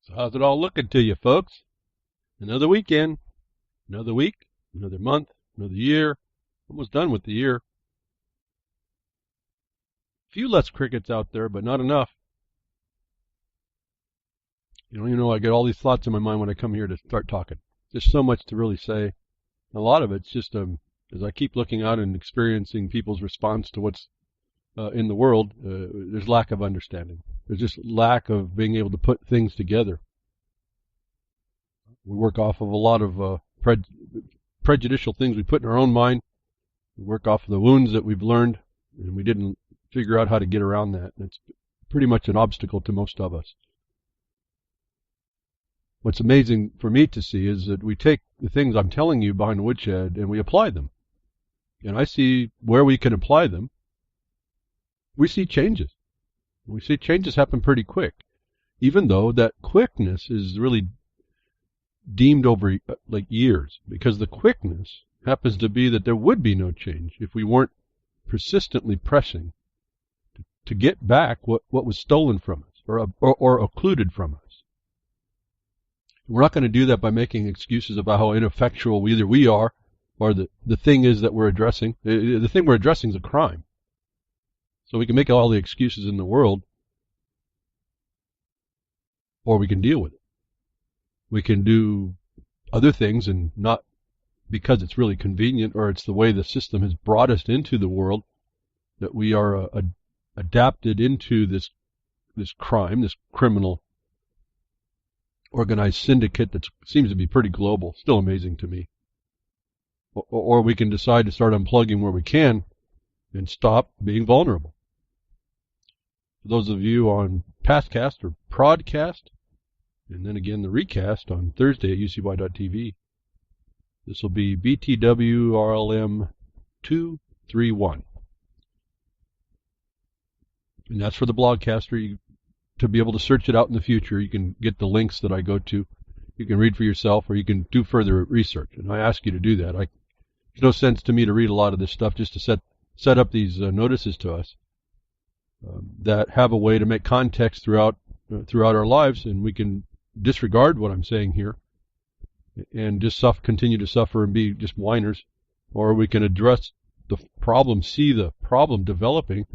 So how's it all looking to you, folks? Another weekend, another week, another month, another year. Almost done with the year. A few less crickets out there, but not enough. I get all these thoughts in my mind when I come here to start talking. There's so much to really say. A lot of it's just as I keep looking out and experiencing people's response to what's in the world, there's lack of understanding. There's just lack of being able to put things together. We work off of a lot of prejudicial things we put in our own mind. We work off of the wounds that we've learned, and we didn't figure out how to get around that. And it's pretty much an obstacle to most of us. What's amazing for me to see is that we take the things I'm telling you behind the woodshed and we apply them. And I see where we can apply them. We see changes. We see changes happen pretty quick, even though that quickness is really deemed over like years, because the quickness happens to be that there would be no change if we weren't persistently pressing to get back what was stolen from us or occluded from us. We're not going to do that by making excuses about how ineffectual either we are or the thing is that we're addressing. The thing we're addressing is a crime. So we can make all the excuses in the world, or we can deal with it. We can do other things, and not because it's really convenient or it's the way the system has brought us into the world, that we are adapted into this crime, this criminal organized syndicate that seems to be pretty global. Still amazing to me. Or we can decide to start unplugging where we can and stop being vulnerable. For those of you on Pastcast or Prodcast, and then again the recast on Thursday at ucy.tv, this will be BWRLM231. And that's for the blogcaster. To be able to search it out in the future, you can get the links that I go to. You can read for yourself, or you can do further research. And I ask you to do that. There's no sense to me to read a lot of this stuff just to set up these notices to us that have a way to make context throughout our lives, and we can disregard what I'm saying here and just continue to suffer and be just whiners, or we can address the problem, see the problem developing,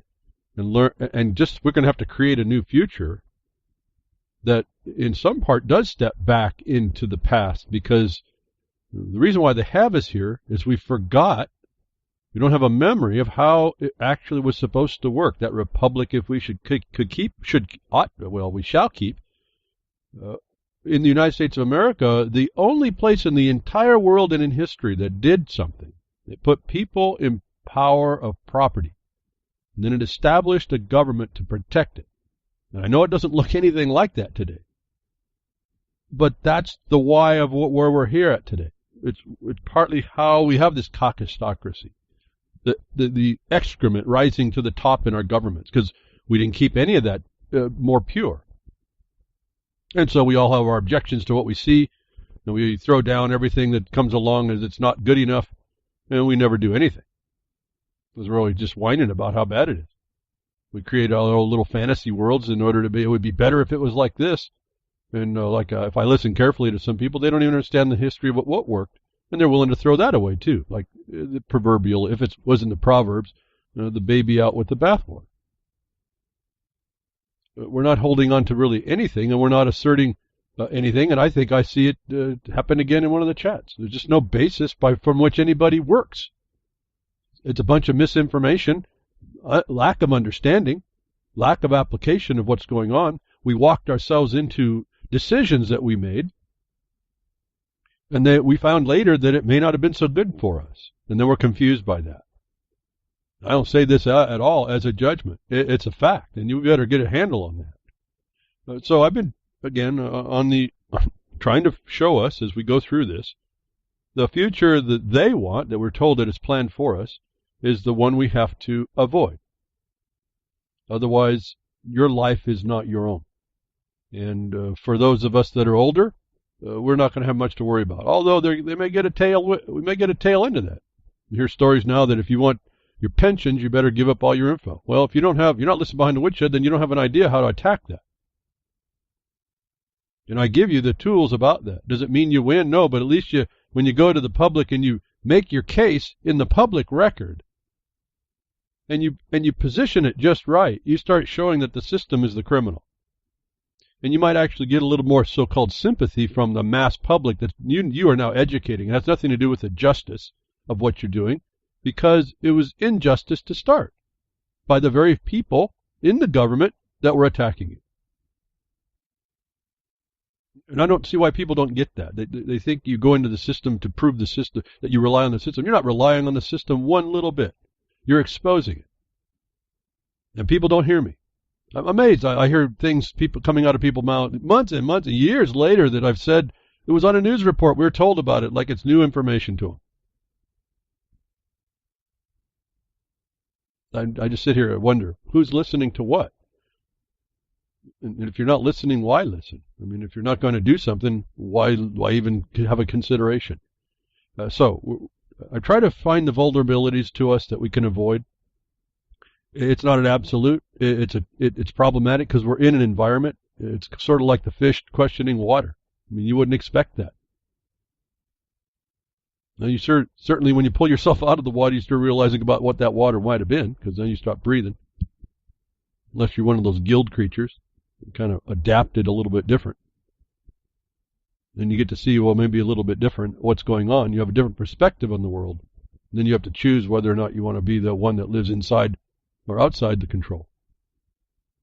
and learn, and just we're going to have to create a new future that in some part does step back into the past, because the reason why they have us here is we forgot. We don't have a memory of how it actually was supposed to work. That republic, if we we shall keep. In the United States of America, the only place in the entire world and in history that did something. It put people in power of property. And then it established a government to protect it. And I know it doesn't look anything like that today. But that's the why of where we're here at today. It's partly how we have this caucusocracy. The excrement rising to the top in our governments, because we didn't keep any of that more pure. And so we all have our objections to what we see, and we throw down everything that comes along as it's not good enough, and we never do anything. Because we're always just whining about how bad it is. We create our own little fantasy worlds in order to be, it would be better if it was like this. And if I listen carefully to some people, they don't even understand the history of what worked. And they're willing to throw that away too. Like the proverbial, if it was in the Proverbs, the baby out with the bathwater. We're not holding on to really anything, and we're not asserting anything. And I think I see it happen again in one of the chats. There's just no basis from which anybody works. It's a bunch of misinformation, lack of understanding, lack of application of what's going on. We walked ourselves into decisions that we made, and we found later that it may not have been so good for us, and then we're confused by that. I don't say this at all as a judgment. It's a fact, and you better get a handle on that. So I've been, again, trying to show us as we go through this, the future that they want, that we're told that is planned for us, is the one we have to avoid. Otherwise, your life is not your own. And for those of us that are older, we're not going to have much to worry about. Although we may get a tail into that. You hear stories now that if you want your pensions, you better give up all your info. Well, if you're not listening behind the woodshed, then you don't have an idea how to attack that. And I give you the tools about that. Does it mean you win? No, but at least when you go to the public and you make your case in the public record, and you position it just right, you start showing that the system is the criminal. And you might actually get a little more so-called sympathy from the mass public that you are now educating. It has nothing to do with the justice of what you're doing, because it was injustice to start by the very people in the government that were attacking you. And I don't see why people don't get that. They think you go into the system to prove the system, that you rely on the system. You're not relying on the system one little bit. You're exposing it. And people don't hear me. I'm amazed. I hear things coming out of people's mouths months and months and years later that I've said it was on a news report. We were told about it like it's new information to them. I just sit here and wonder, who's listening to what? And if you're not listening, why listen? I mean, if you're not going to do something, why even have a consideration? So I try to find the vulnerabilities to us that we can avoid. It's not an absolute. It's problematic because we're in an environment. It's sort of like the fish questioning water. I mean, you wouldn't expect that. Now, you certainly, when you pull yourself out of the water, you start realizing about what that water might have been, because then you stop breathing. Unless you're one of those gilled creatures, kind of adapted a little bit different. Then you get to see, well, maybe a little bit different what's going on. You have a different perspective on the world. And then you have to choose whether or not you want to be the one that lives inside or outside the control.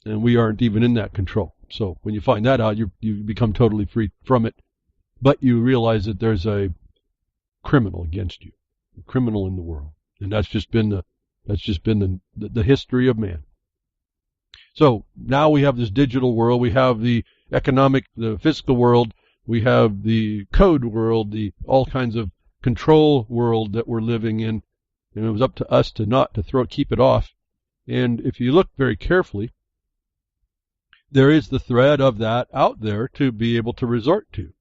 And we aren't even in that control. So when you find that out, you become totally free from it. But you realize that there's a criminal against you, a criminal in the world. And that's just been the history of man. So now we have this digital world. We have the economic, the fiscal world. We have the code world, the all kinds of control world that we're living in. And it was up to us to keep it off. And if you look very carefully, there is the thread of that out there to be able to resort to.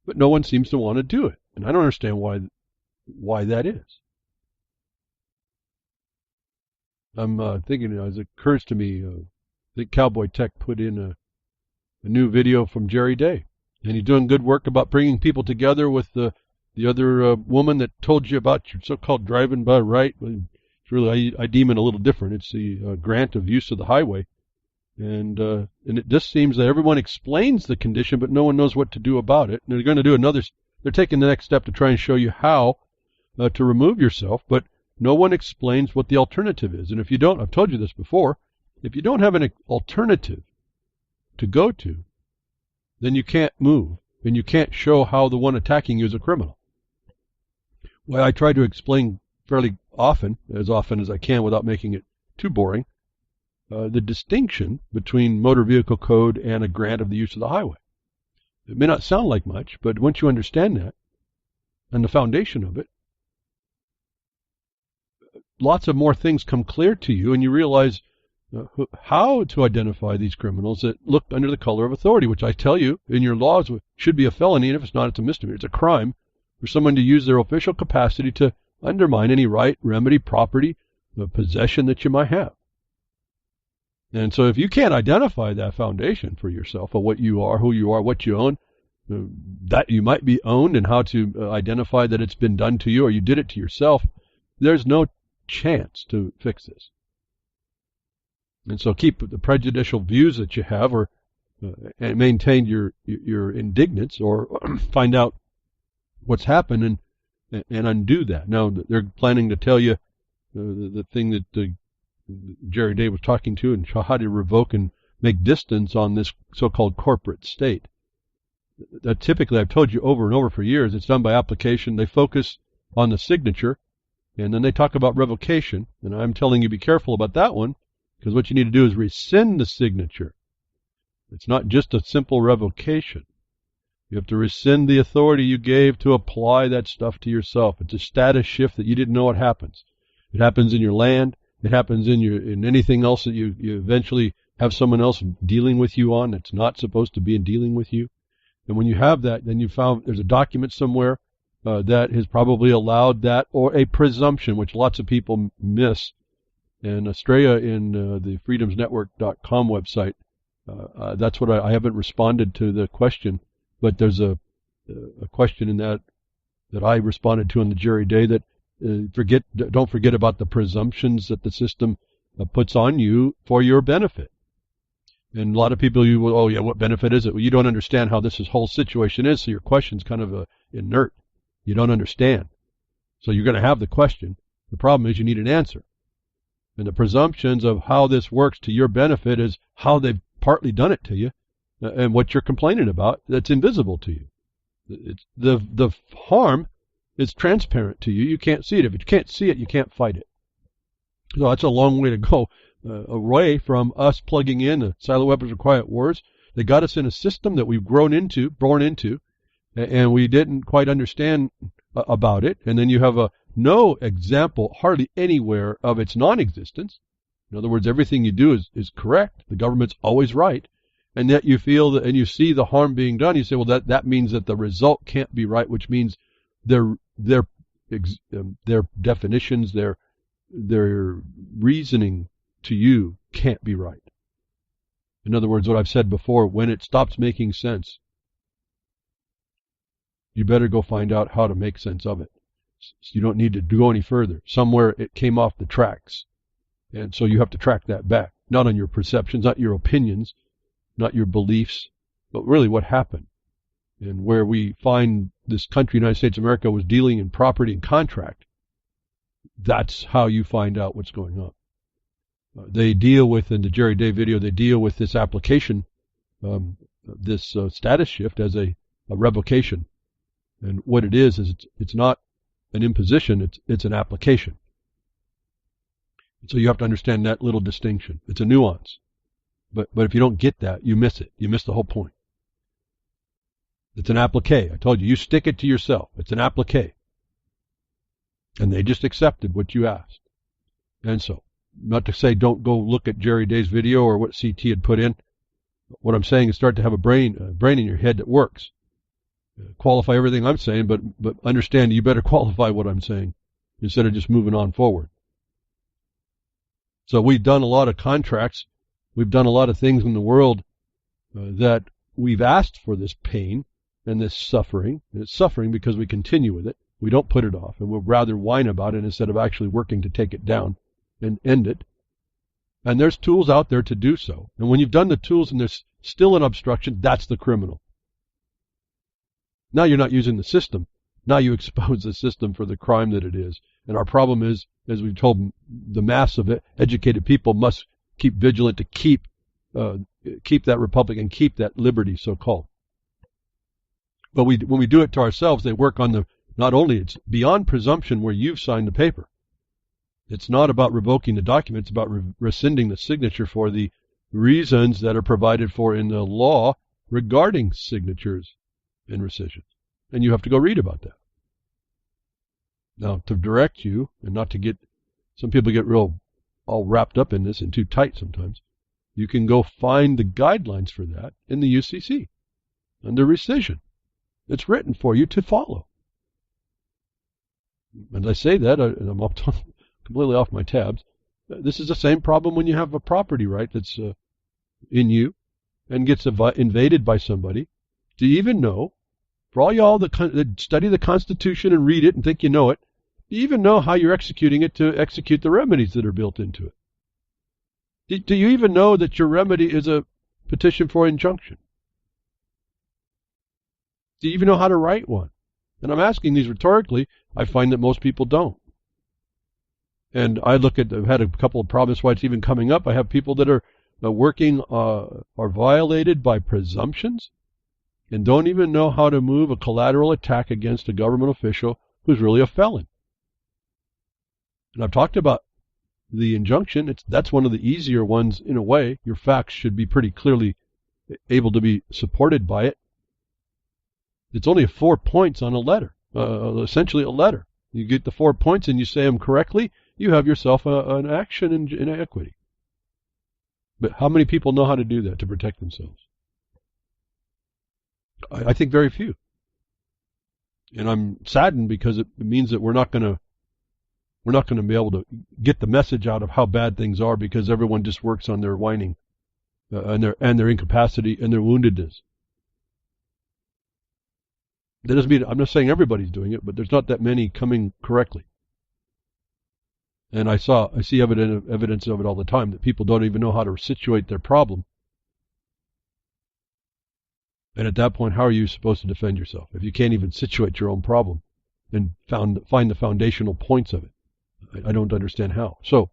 But no one seems to want to do it. And I don't understand why that is. I'm thinking, as it occurs to me, I think Cowboy Tech put in a new video from Jerry Day. And he's doing good work about bringing people together with the other woman that told you about your so-called driving by right. It's really, I deem it a little different. It's the grant of use of the highway. And it just seems that everyone explains the condition, but no one knows what to do about it. And they're going to do they're taking the next step to try and show you how to remove yourself, but no one explains what the alternative is. And if you don't, I've told you this before, if you don't have an alternative to go to, then you can't move, and you can't show how the one attacking you is a criminal. Well, I try to explain fairly often as I can without making it too boring, the distinction between motor vehicle code and a grant of the use of the highway. It may not sound like much, but once you understand that and the foundation of it, lots of more things come clear to you, and you realize how to identify these criminals that look under the color of authority, which I tell you in your laws should be a felony, and if it's not, it's a misdemeanor. It's a crime for someone to use their official capacity to undermine any right, remedy, property, possession that you might have. And so if you can't identify that foundation for yourself of what you are, who you are, what you own, that you might be owned, and how to identify that it's been done to you or you did it to yourself, there's no chance to fix this. And so keep the prejudicial views that you have, or and maintain your indignance, or find out what's happened and undo that. Now, they're planning to tell you the thing that Jerry Day was talking to, and how to revoke and make distance on this so-called corporate state. That typically, I've told you over and over for years, it's done by application. They focus on the signature, and then they talk about revocation. And I'm telling you, be careful about that one, because what you need to do is rescind the signature. It's not just a simple revocation. You have to rescind the authority you gave to apply that stuff to yourself. It's a status shift that you didn't know it happens. It happens in your land. It happens in anything else that you eventually have someone else dealing with you on that's not supposed to be in dealing with you. And when you have that, then you found there's a document somewhere that has probably allowed that, or a presumption, which lots of people miss. And Estrella in the freedomsnetwork.com website That's what I haven't responded to the question, but there's a question in that I responded to on the jury day that don't forget about the presumptions that the system puts on you for your benefit. And a lot of people, oh yeah, what benefit is it? Well, you don't understand how this whole situation is, so your question's kind of inert. You don't understand. So you're going to have the question. The problem is you need an answer. And the presumptions of how this works to your benefit is how they've partly done it to you, and what you're complaining about that's invisible to you. It's the harm is transparent to you. You can't see it. If you can't see it, you can't fight it. So that's a long way to go away from us plugging in the silent weapons or quiet wars. They got us in a system that we've born into, and we didn't quite understand about it. And then you have no example hardly anywhere of its non-existence. In other words, everything you do is correct. The government's always right. And yet you feel that, and you see the harm being done. You say, well, that means that the result can't be right, which means their definitions, their reasoning to you can't be right. In other words, what I've said before, when it stops making sense, you better go find out how to make sense of it. So you don't need to go any further. Somewhere it came off the tracks. And so you have to track that back. Not on your perceptions, not your opinions, not your beliefs, but really what happened. And where we find this country, United States of America, was dealing in property and contract. That's how you find out what's going on. They deal with, in the Jerry Day video, they deal with this application, this status shift as a revocation. And what it is it's not an imposition, it's an application. So you have to understand that little distinction. It's a nuance. But if you don't get that, you miss it. You miss the whole point. It's an applique. I told you, you stick it to yourself. It's an applique. And they just accepted what you asked. And so, not to say don't go look at Jerry Day's video or what CT had put in. What I'm saying is start to have a brain in your head that works. Qualify everything I'm saying, but understand you better qualify what I'm saying instead of just moving on forward. So we've done a lot of contracts. We've done a lot of things in the world that we've asked for this pain and this suffering. And it's suffering because we continue with it. We don't put it off, and we'll rather whine about it instead of actually working to take it down and end it. And there's tools out there to do so. And when you've done the tools and there's still an obstruction, that's the criminal. Now you're not using the system. Now you expose the system for the crime that it is. And our problem is, as we've told the mass of educated people, must keep vigilant to keep that republic and keep that liberty, so-called. But when we do it to ourselves, they work on not only it's beyond presumption where you've signed the paper. It's not about revoking the document. It's about rescinding the signature for the reasons that are provided for in the law regarding signatures and rescissions. And you have to go read about that. Now, to direct you, and not to get, some people get real all wrapped up in this and too tight sometimes, you can go find the guidelines for that in the UCC under rescission. It's written for you to follow. And I say that, and I'm completely off my tabs. This is the same problem when you have a property right that's in you and gets invaded by somebody. Do you even know, for all y'all that study the Constitution and read it and think you know it, do you even know how you're executing it to execute the remedies that are built into it? Do you even know that your remedy is a petition for injunction? Do you even know how to write one? And I'm asking these rhetorically. I find that most people don't. And I've had a couple of problems why it's even coming up. I have people that are working, are violated by presumptions and don't even know how to move a collateral attack against a government official who's really a felon. And I've talked about the injunction. That's one of the easier ones in a way. Your facts should be pretty clearly able to be supported by it. It's only 4 points on a letter, essentially a letter. You get the 4 points and you say them correctly, you have yourself an action in equity. But how many people know how to do that to protect themselves? I think very few. And I'm saddened because it means that we're not going to be able to get the message out of how bad things are because everyone just works on their whining. and their incapacity and their woundedness. That doesn't mean, I'm not saying everybody's doing it, but there's not that many coming correctly. And I see evidence of it all the time, that people don't even know how to situate their problem. And at that point, how are you supposed to defend yourself if you can't even situate your own problem and find the foundational points of it? I don't understand how. So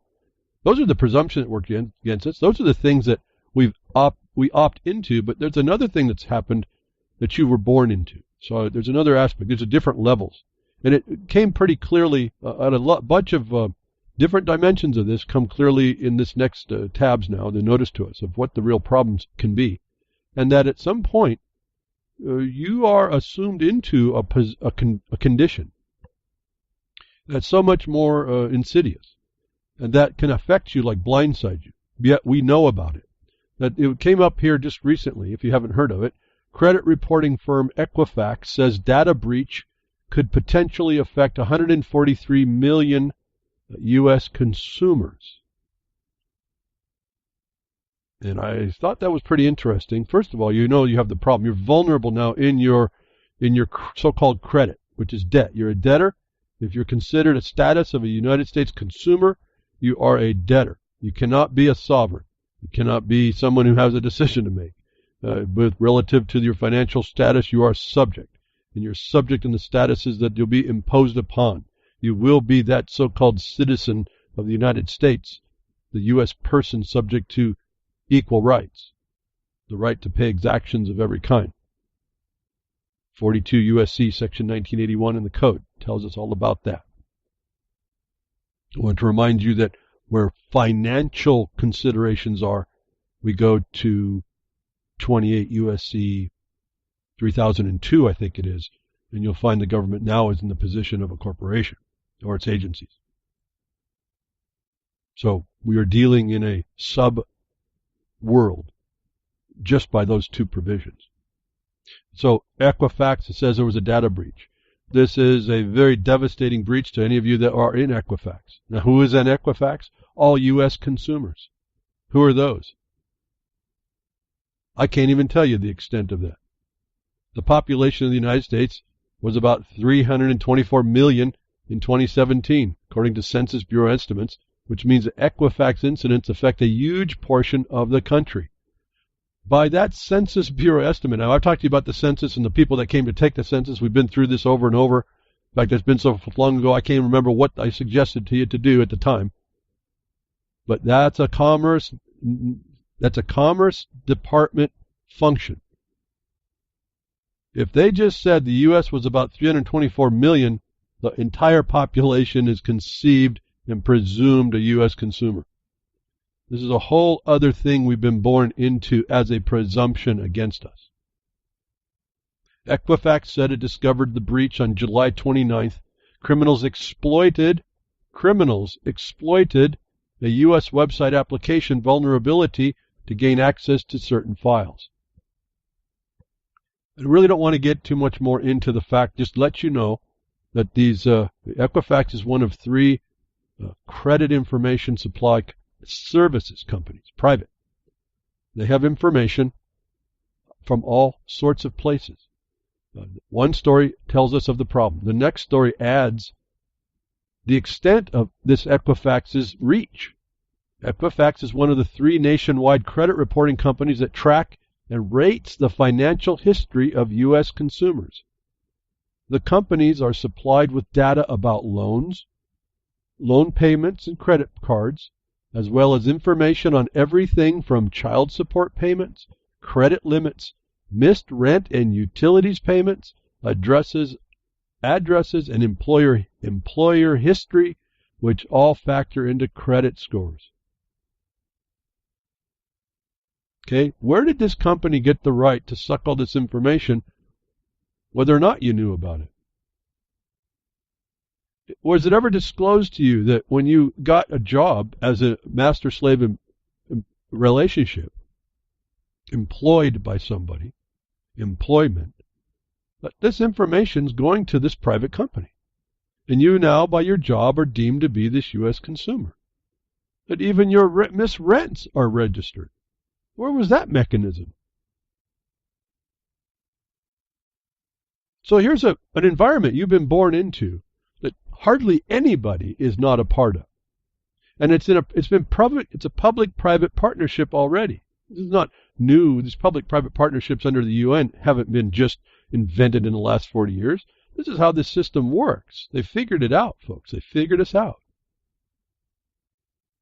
those are the presumptions that work against us. Those are the things that we opt into. But there's another thing that's happened that you were born into. So there's another aspect. There's different levels. And it came pretty clearly at a bunch of different dimensions of this come clearly in this next tabs now, the notice to us of what the real problems can be. And that at some point, you are assumed into a condition that's so much more insidious, and that can affect you like blindside you. Yet we know about it. That it came up here just recently, if you haven't heard of it. Credit reporting firm Equifax says data breach could potentially affect 143 million U.S. consumers. And I thought that was pretty interesting. First of all, you know you have the problem. You're vulnerable now in your so-called credit, which is debt. You're a debtor. If you're considered a status of a United States consumer, you are a debtor. You cannot be a sovereign. You cannot be someone who has a decision to make. With relative to your financial status, you are subject. And you're subject in the statuses that you'll be imposed upon. You will be that so-called citizen of the United States, the U.S. person subject to equal rights, the right to pay exactions of every kind. 42 U.S.C. Section 1981 in the Code tells us all about that. I want to remind you that where financial considerations are, we go to 28 U.S.C. 3002, I think it is, and you'll find the government now is in the position of a corporation or its agencies. So we are dealing in a sub-world just by those two provisions. So Equifax says there was a data breach. This is a very devastating breach to any of you that are in Equifax. Now, who is in Equifax? All U.S. consumers. Who are those? I can't even tell you the extent of that. The population of the United States was about 324 million in 2017, according to Census Bureau estimates, which means that Equifax incidents affect a huge portion of the country. By that Census Bureau estimate, now I've talked to you about the census and the people that came to take the census. We've been through this over and over. In fact, it's been so long ago I can't remember what I suggested to you to do at the time. But that's a Commerce Department function. If they just said the U.S. was about 324 million, the entire population is conceived and presumed a U.S. consumer. This is a whole other thing we've been born into as a presumption against us. Equifax said it discovered the breach on July 29th. Criminals exploited a U.S. website application vulnerability to gain access to certain files. I really don't want to get too much more into the fact, just let you know that Equifax is one of three credit information supply services companies, private. They have information from all sorts of places. One story tells us of the problem. The next story adds the extent of this Equifax's reach. Equifax is one of the three nationwide credit reporting companies that track and rates the financial history of U.S. consumers. The companies are supplied with data about loans, loan payments and credit cards, as well as information on everything from child support payments, credit limits, missed rent and utilities payments, addresses, and employer history, which all factor into credit scores. Okay, where did this company get the right to suck all this information, whether or not you knew about it? Was it ever disclosed to you that when you got a job as a master-slave relationship, employed by somebody, employment, that this information is going to this private company? And you now, by your job, are deemed to be this U.S. consumer. That even your missed rents are registered. Where was that mechanism? So here's an environment you've been born into that hardly anybody is not a part of. And it's a public-private partnership already. This is not new. These public-private partnerships under the UN haven't been just invented in the last 40 years. This is how this system works. They figured it out, folks. They figured us out.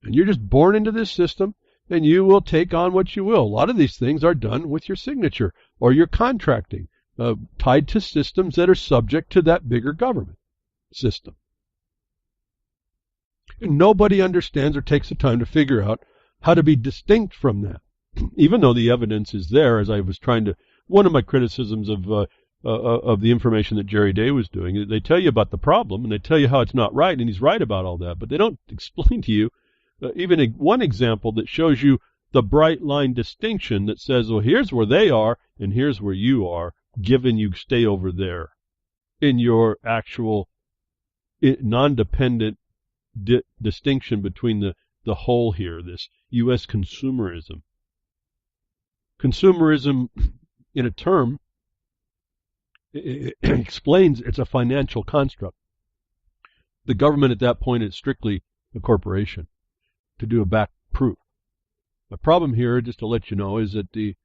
And you're just born into this system, and you will take on what you will. A lot of these things are done with your signature or your contracting, tied to systems that are subject to that bigger government system. And nobody understands or takes the time to figure out how to be distinct from that, even though the evidence is there. As I was trying to, one of my criticisms of the information that Jerry Day was doing, they tell you about the problem and they tell you how it's not right, and he's right about all that, but they don't explain to you even one example that shows you the bright line distinction that says, well, here's where they are and here's where you are, given you stay over there in your actual non-dependent distinction between the whole here, this U.S. consumerism. Consumerism, in a term, it explains it's a financial construct. The government at that point is strictly a corporation to do a back proof. The problem here, just to let you know, is that the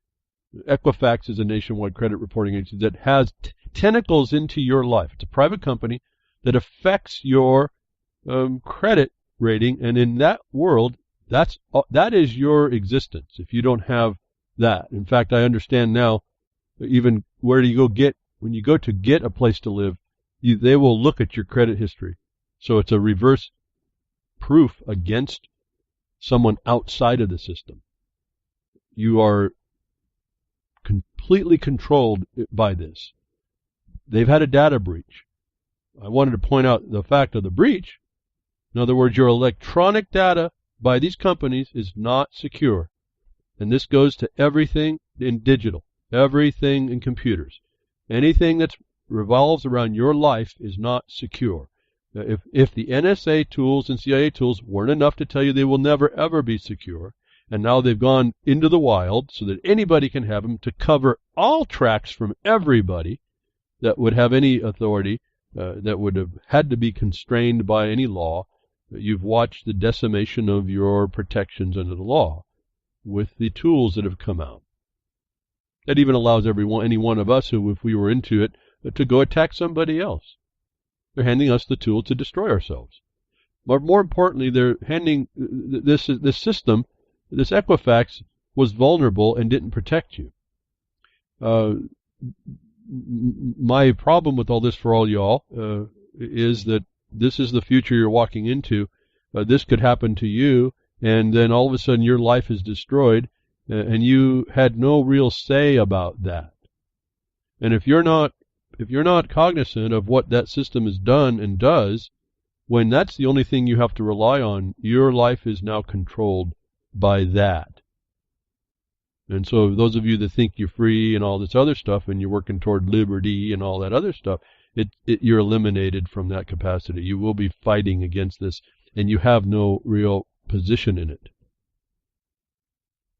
Equifax is a nationwide credit reporting agency that has tentacles into your life. It's a private company that affects your credit rating, and in that world, that is your existence. If you don't have that, in fact, I understand now, even where do you go get when you go to get a place to live, they will look at your credit history. So it's a reverse proof against someone outside of the system. You are completely controlled by this. They've had a data breach. I wanted to point out the fact of the breach. In other words, your electronic data by these companies is not secure. And this goes to everything in digital, everything in computers. Anything that revolves around your life is not secure. If the NSA tools and CIA tools weren't enough to tell you they will never ever be secure, and now they've gone into the wild so that anybody can have them to cover all tracks from everybody that would have any authority, that would have had to be constrained by any law, you've watched the decimation of your protections under the law with the tools that have come out. That even allows any one of us who, if we were into it, to go attack somebody else. They're handing us the tool to destroy ourselves. But more importantly, they're handing this system, this Equifax, was vulnerable and didn't protect you. My problem with all this for all y'all is that this is the future you're walking into. This could happen to you, and then all of a sudden your life is destroyed, and you had no real say about that. And if you're not cognizant of what that system has done and does, when that's the only thing you have to rely on, your life is now controlled by that. And so those of you that think you're free and all this other stuff, and you're working toward liberty and all that other stuff, you're eliminated from that capacity. You will be fighting against this, and you have no real position in it.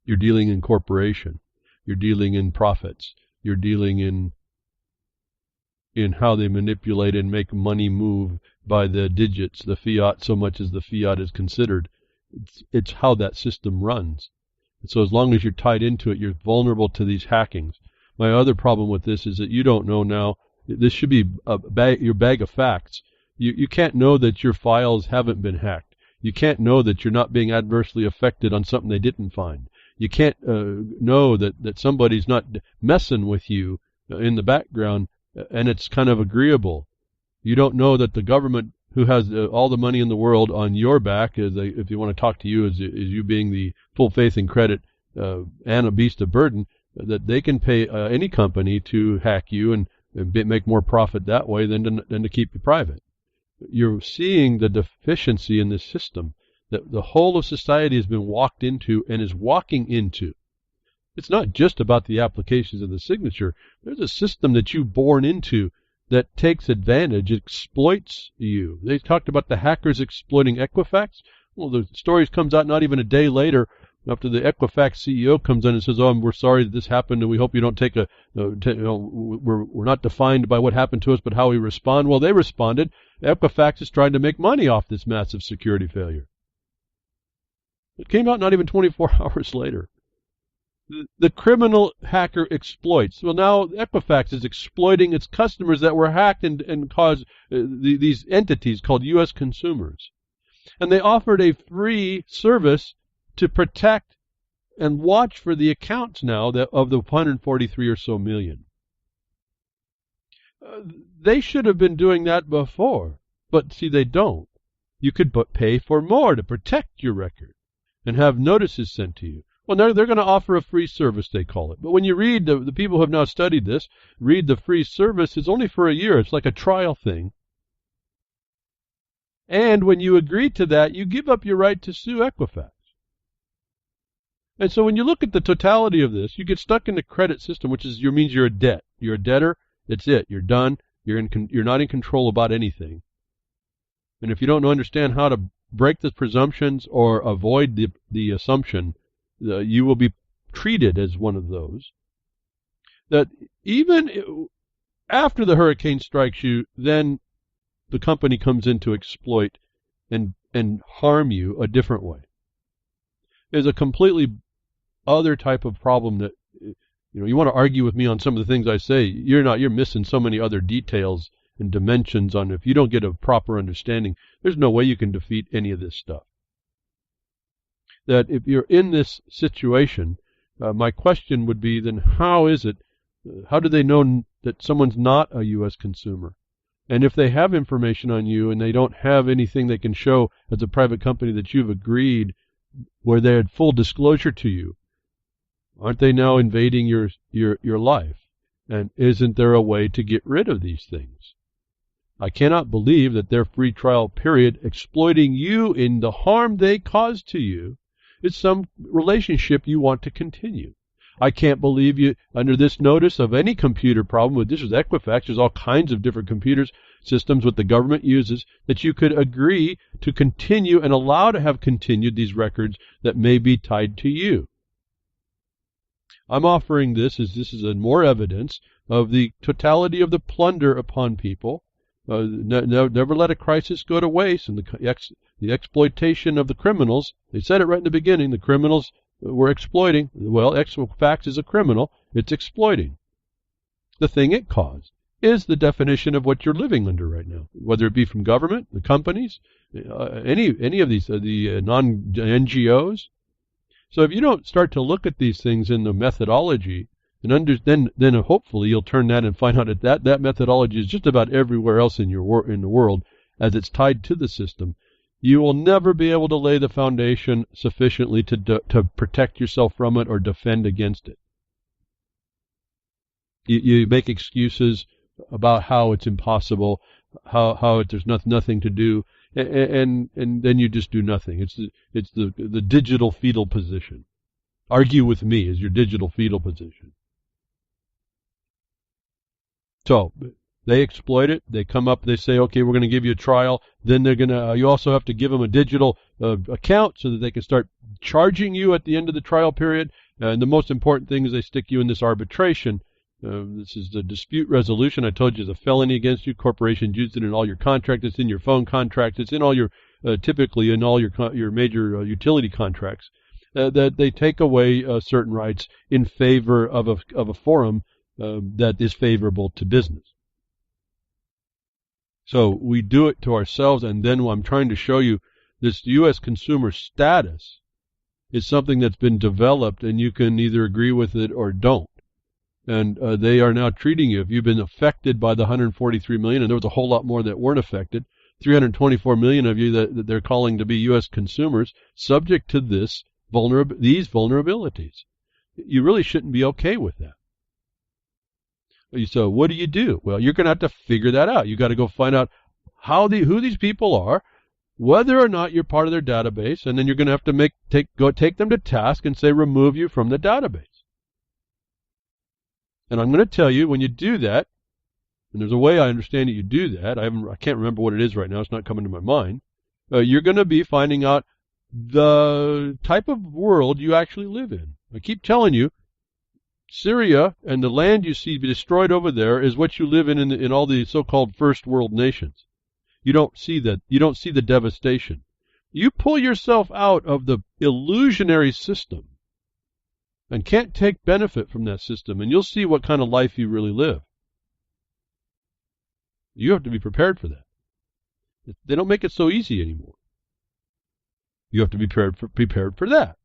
You're dealing in corporation. You're dealing in profits. You're dealing in how they manipulate and make money move by the digits, the fiat, so much as the fiat is considered. It's how that system runs. And so as long as you're tied into it, you're vulnerable to these hackings. My other problem with this is that you don't know now. This should be your bag of facts. You can't know that your files haven't been hacked. You can't know that you're not being adversely affected on something they didn't find. You can't know that somebody's not messing with you in the background, and it's kind of agreeable. You don't know that the government, who has all the money in the world on your back, if you want to talk to you as you being the full faith and credit and a beast of burden, that they can pay any company to hack you and make more profit that way than to keep you private. You're seeing the deficiency in this system that the whole of society has been walked into and is walking into. It's not just about the applications of the signature. There's a system that you're born into that takes advantage, exploits you. They talked about the hackers exploiting Equifax. Well, the story comes out not even a day later After the Equifax CEO comes in and says, "Oh, we're sorry that this happened, and we hope you don't take we're not defined by what happened to us, but how we respond." Well, they responded. Equifax is trying to make money off this massive security failure. It came out not even 24 hours later. The criminal hacker exploits. Well, now Equifax is exploiting its customers that were hacked and caused these entities called U.S. consumers. And they offered a free service to protect and watch for the accounts now of the 143 or so million. They should have been doing that before, but see, they don't. You could pay for more to protect your record and have notices sent to you. Well, they're going to offer a free service, they call it. But when you read, the people who have now studied this, read the free service, it's only for a year. It's like a trial thing. And when you agree to that, you give up your right to sue Equifax. And so when you look at the totality of this, you get stuck in the credit system, which means you're a debt. You're a debtor. That's it. You're done. You're not in control about anything. And if you don't understand how to break the presumptions or avoid the assumption, you will be treated as one of those. That even after the hurricane strikes you, then the company comes in to exploit and harm you a different way. There's a completely other type of problem that, you want to argue with me on some of the things I say. You're missing so many other details and dimensions on if you don't get a proper understanding. There's no way you can defeat any of this stuff. That if you're in this situation, my question would be then how do they know that someone's not a U.S. consumer? And if they have information on you and they don't have anything they can show as a private company that you've agreed where they had full disclosure to you, aren't they now invading your life? And isn't there a way to get rid of these things? I cannot believe that their free trial period exploiting you in the harm they caused to you is some relationship you want to continue. I can't believe you, under this notice of any computer problem, this is Equifax, there's all kinds of different computers, systems what the government uses, that you could agree to continue and allow to have continued these records that may be tied to you. I'm offering this as more evidence of the totality of the plunder upon people. Never let a crisis go to waste, and the exploitation of the criminals. They said it right in the beginning. The criminals were exploiting. Well, Equifax is a criminal. It's exploiting. The thing it caused is the definition of what you're living under right now, whether it be from government, the companies, any of these, the non-NGOs. So if you don't start to look at these things in the methodology, then hopefully you'll turn that and find out that methodology is just about everywhere else in the world as it's tied to the system. You will never be able to lay the foundation sufficiently to protect yourself from it or defend against it. You make excuses about how it's impossible, how there's nothing to do, and then you just do nothing. It's the digital fetal position. Argue with me is your digital fetal position. So they exploit it. They come up. They say, okay, we're going to give you a trial. Then you also have to give them a digital account so that they can start charging you at the end of the trial period. And the most important thing is they stick you in this arbitration. This is the dispute resolution. I told you it's a felony against you. Corporations use it in all your contracts. It's in your phone contracts. It's in all your typically in all your major utility contracts. That they take away certain rights in favor of a forum that is favorable to business. So we do it to ourselves, and then I'm trying to show you this U.S. consumer status is something that's been developed, and you can either agree with it or don't. And they are now treating you, if you've been affected by the 143 million, and there was a whole lot more that weren't affected, 324 million of you that they're calling to be U.S. consumers, subject to these vulnerabilities. You really shouldn't be okay with that. So what do? Well, you're going to have to figure that out. You've got to go find out who these people are, whether or not you're part of their database, and then you're going to have to take them to task and say remove you from the database. And I'm going to tell you when you do that, and there's a way I understand that you do that. I can't remember what it is right now. It's not coming to my mind. You're going to be finding out the type of world you actually live in. I keep telling you, Syria and the land you see destroyed over there is what you live in all the so-called first world nations. You don't see that. You don't see the devastation. You pull yourself out of the illusionary system and can't take benefit from that system, and you'll see what kind of life you really live. You have to be prepared for that. They don't make it so easy anymore. You have to be prepared for that.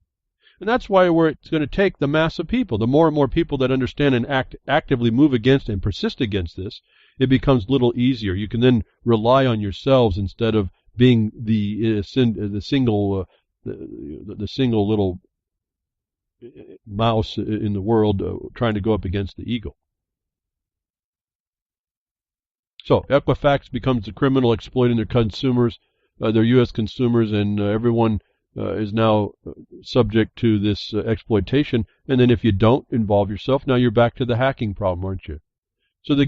And that's why it's going to take the mass of people. The more and more people that understand and actively move against and persist against this, it becomes a little easier. You can then rely on yourselves instead of being the single little mouse in the world trying to go up against the eagle. So Equifax becomes a criminal exploiting their consumers, their U.S. consumers, and everyone is now subject to this exploitation. And then if you don't involve yourself, now you're back to the hacking problem, aren't you? So they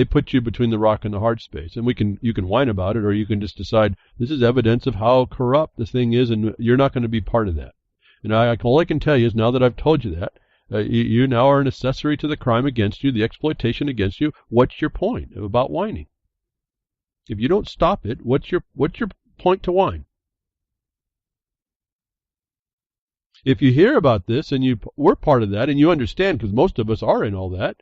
put you between the rock and the hard space. And you can whine about it, or you can just decide this is evidence of how corrupt the thing is, and you're not going to be part of that. And all I can tell you is, now that I've told you that, you now are an accessory to the crime against you, the exploitation against you. What's your point about whining? If you don't stop it, what's your point to whine? If you hear about this and you were part of that and you understand, because most of us are in all that,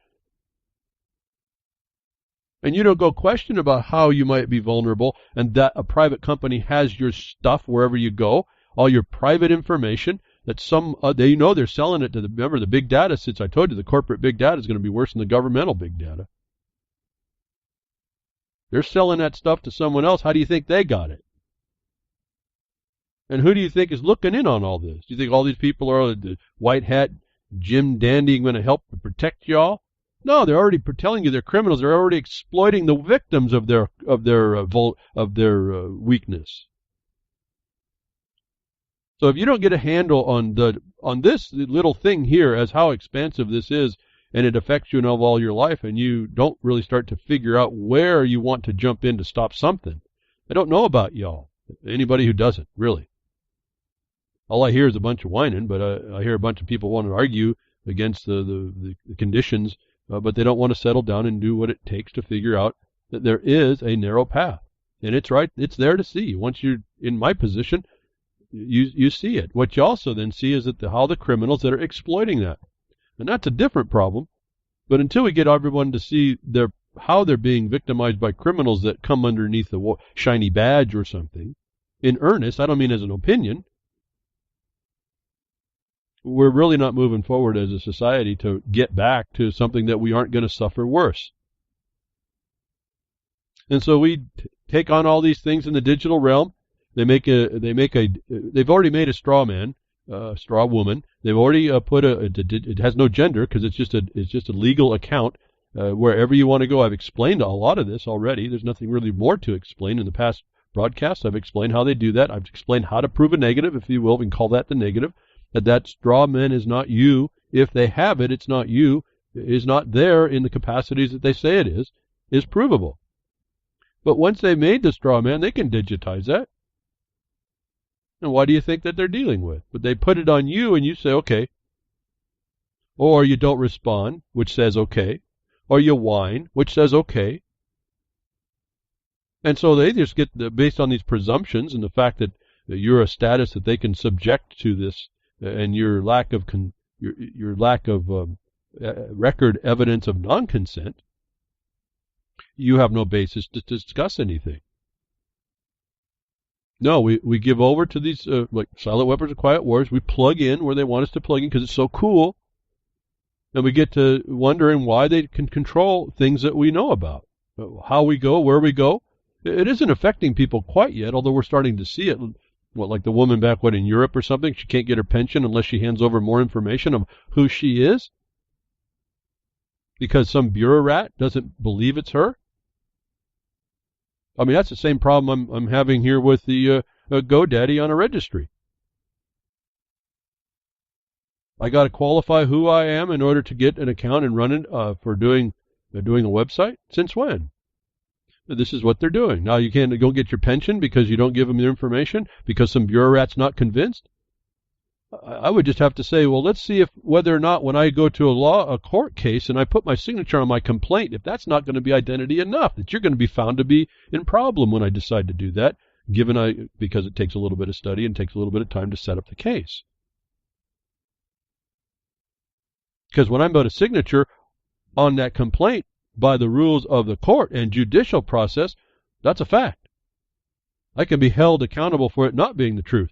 and you don't go question about how you might be vulnerable and that a private company has your stuff wherever you go, all your private information, that they're selling it to remember the big data, since I told you the corporate big data is going to be worse than the governmental big data. They're selling that stuff to someone else. How do you think they got it? And who do you think is looking in on all this? Do you think all these people are the white hat Jim Dandy going to help protect y'all? No, they're already telling you they're criminals. They're already exploiting the victims of their weakness. So if you don't get a handle on this little thing here, as how expansive this is, and it affects you in all your life, and you don't really start to figure out where you want to jump in to stop something, I don't know about y'all. Anybody who doesn't, really. All I hear is a bunch of whining, but I hear a bunch of people want to argue against the conditions, but they don't want to settle down and do what it takes to figure out that there is a narrow path. And it's there to see. Once you're in my position, you see it. What you also then see is that how the criminals that are exploiting that. And that's a different problem. But until we get everyone to see how they're being victimized by criminals that come underneath a shiny badge or something, in earnest, I don't mean as an opinion, we're really not moving forward as a society to get back to something that we aren't going to suffer worse. And so we take on all these things in the digital realm. They've already made a straw man, straw woman. They've already put it has no gender because it's just a legal account wherever you want to go. I've explained a lot of this already. There's nothing really more to explain in the past broadcasts. I've explained how they do that. I've explained how to prove a negative, if you will. We can call that the negative. That straw man is not you. If they have it, it's not you. It is not there in the capacities that they say it is provable. But once they made the straw man, they can digitize that. And why do you think that they're dealing with? But they put it on you and you say, okay. Or you don't respond, which says okay. Or you whine, which says okay. And so they just get, based on these presumptions and the fact that you're a status that they can subject to this, and your lack of record evidence of non-consent, you have no basis to discuss anything. No, we give over to these like silent weapons of quiet wars. We plug in where they want us to plug in because it's so cool, and we get to wondering why they can control things that we know about, how we go, where we go. It isn't affecting people quite yet, although we're starting to see it. Like the woman back in Europe or something, she can't get her pension unless she hands over more information of who she is because some bureaucrat doesn't believe it's her. I mean, that's the same problem I'm having here with the GoDaddy on a registry. I got to qualify who I am in order to get an account and run it for doing a website. Since when? This is what they're doing. Now you can't go get your pension because you don't give them your information, because some bureaucrat's not convinced. I would just have to say, well, let's see if whether or not when I go to a court case and I put my signature on my complaint, if that's not going to be identity enough, that you're going to be found to be in problem when I decide to do that, because it takes a little bit of study and takes a little bit of time to set up the case. Because when I put a signature on that complaint by the rules of the court and judicial process, that's a fact. I can be held accountable for it not being the truth.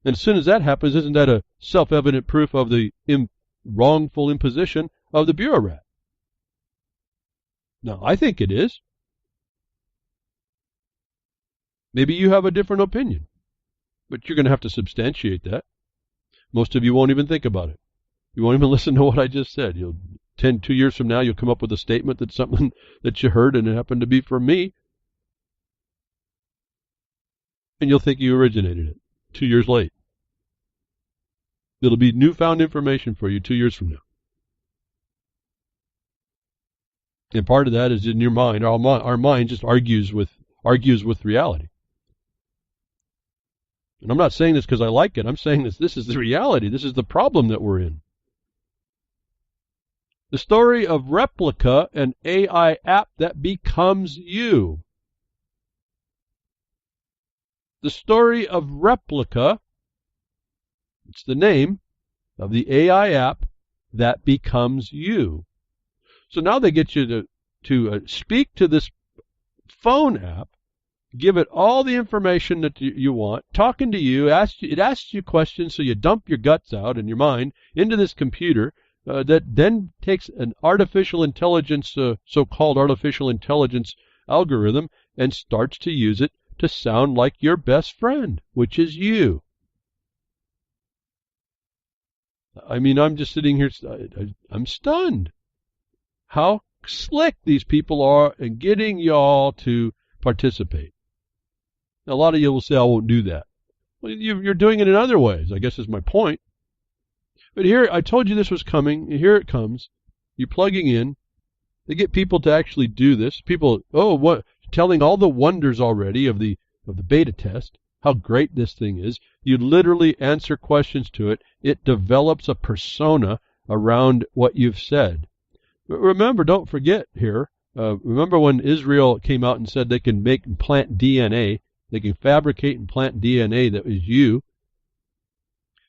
And as soon as that happens, isn't that a self-evident proof of the wrongful imposition of the bureaucrat? No, I think it is. Maybe you have a different opinion, but you're going to have to substantiate that. Most of you won't even think about it. You won't even listen to what I just said. 2 years from now, you'll come up with a statement that's something that you heard and it happened to be from me, and you'll think you originated it 2 years late. It'll be newfound information for you 2 years from now. And part of that is in your mind. Our mind just argues with reality. And I'm not saying this because I like it. I'm saying this is the reality. This is the problem that we're in. The story of Replika, an AI app that becomes you. The story of Replika, it's the name of the AI app that becomes you. So now they get you to speak to this phone app, give it all the information that you want, talking to you, it asks you questions, so you dump your guts out and your mind into this computer that then takes an artificial intelligence, so-called artificial intelligence algorithm, and starts to use it to sound like your best friend, which is you. I mean, I'm just sitting here, I'm stunned how slick these people are in getting y'all to participate. Now, a lot of you will say, I won't do that. Well, you're doing it in other ways, I guess is my point. But here, I told you this was coming. Here it comes. You're plugging in. They get people to actually do this. People, telling all the wonders already of the beta test, how great this thing is. You literally answer questions to it. It develops a persona around what you've said. But remember, don't forget here, remember when Israel came out and said they can make and plant DNA, they can fabricate and plant DNA that is you.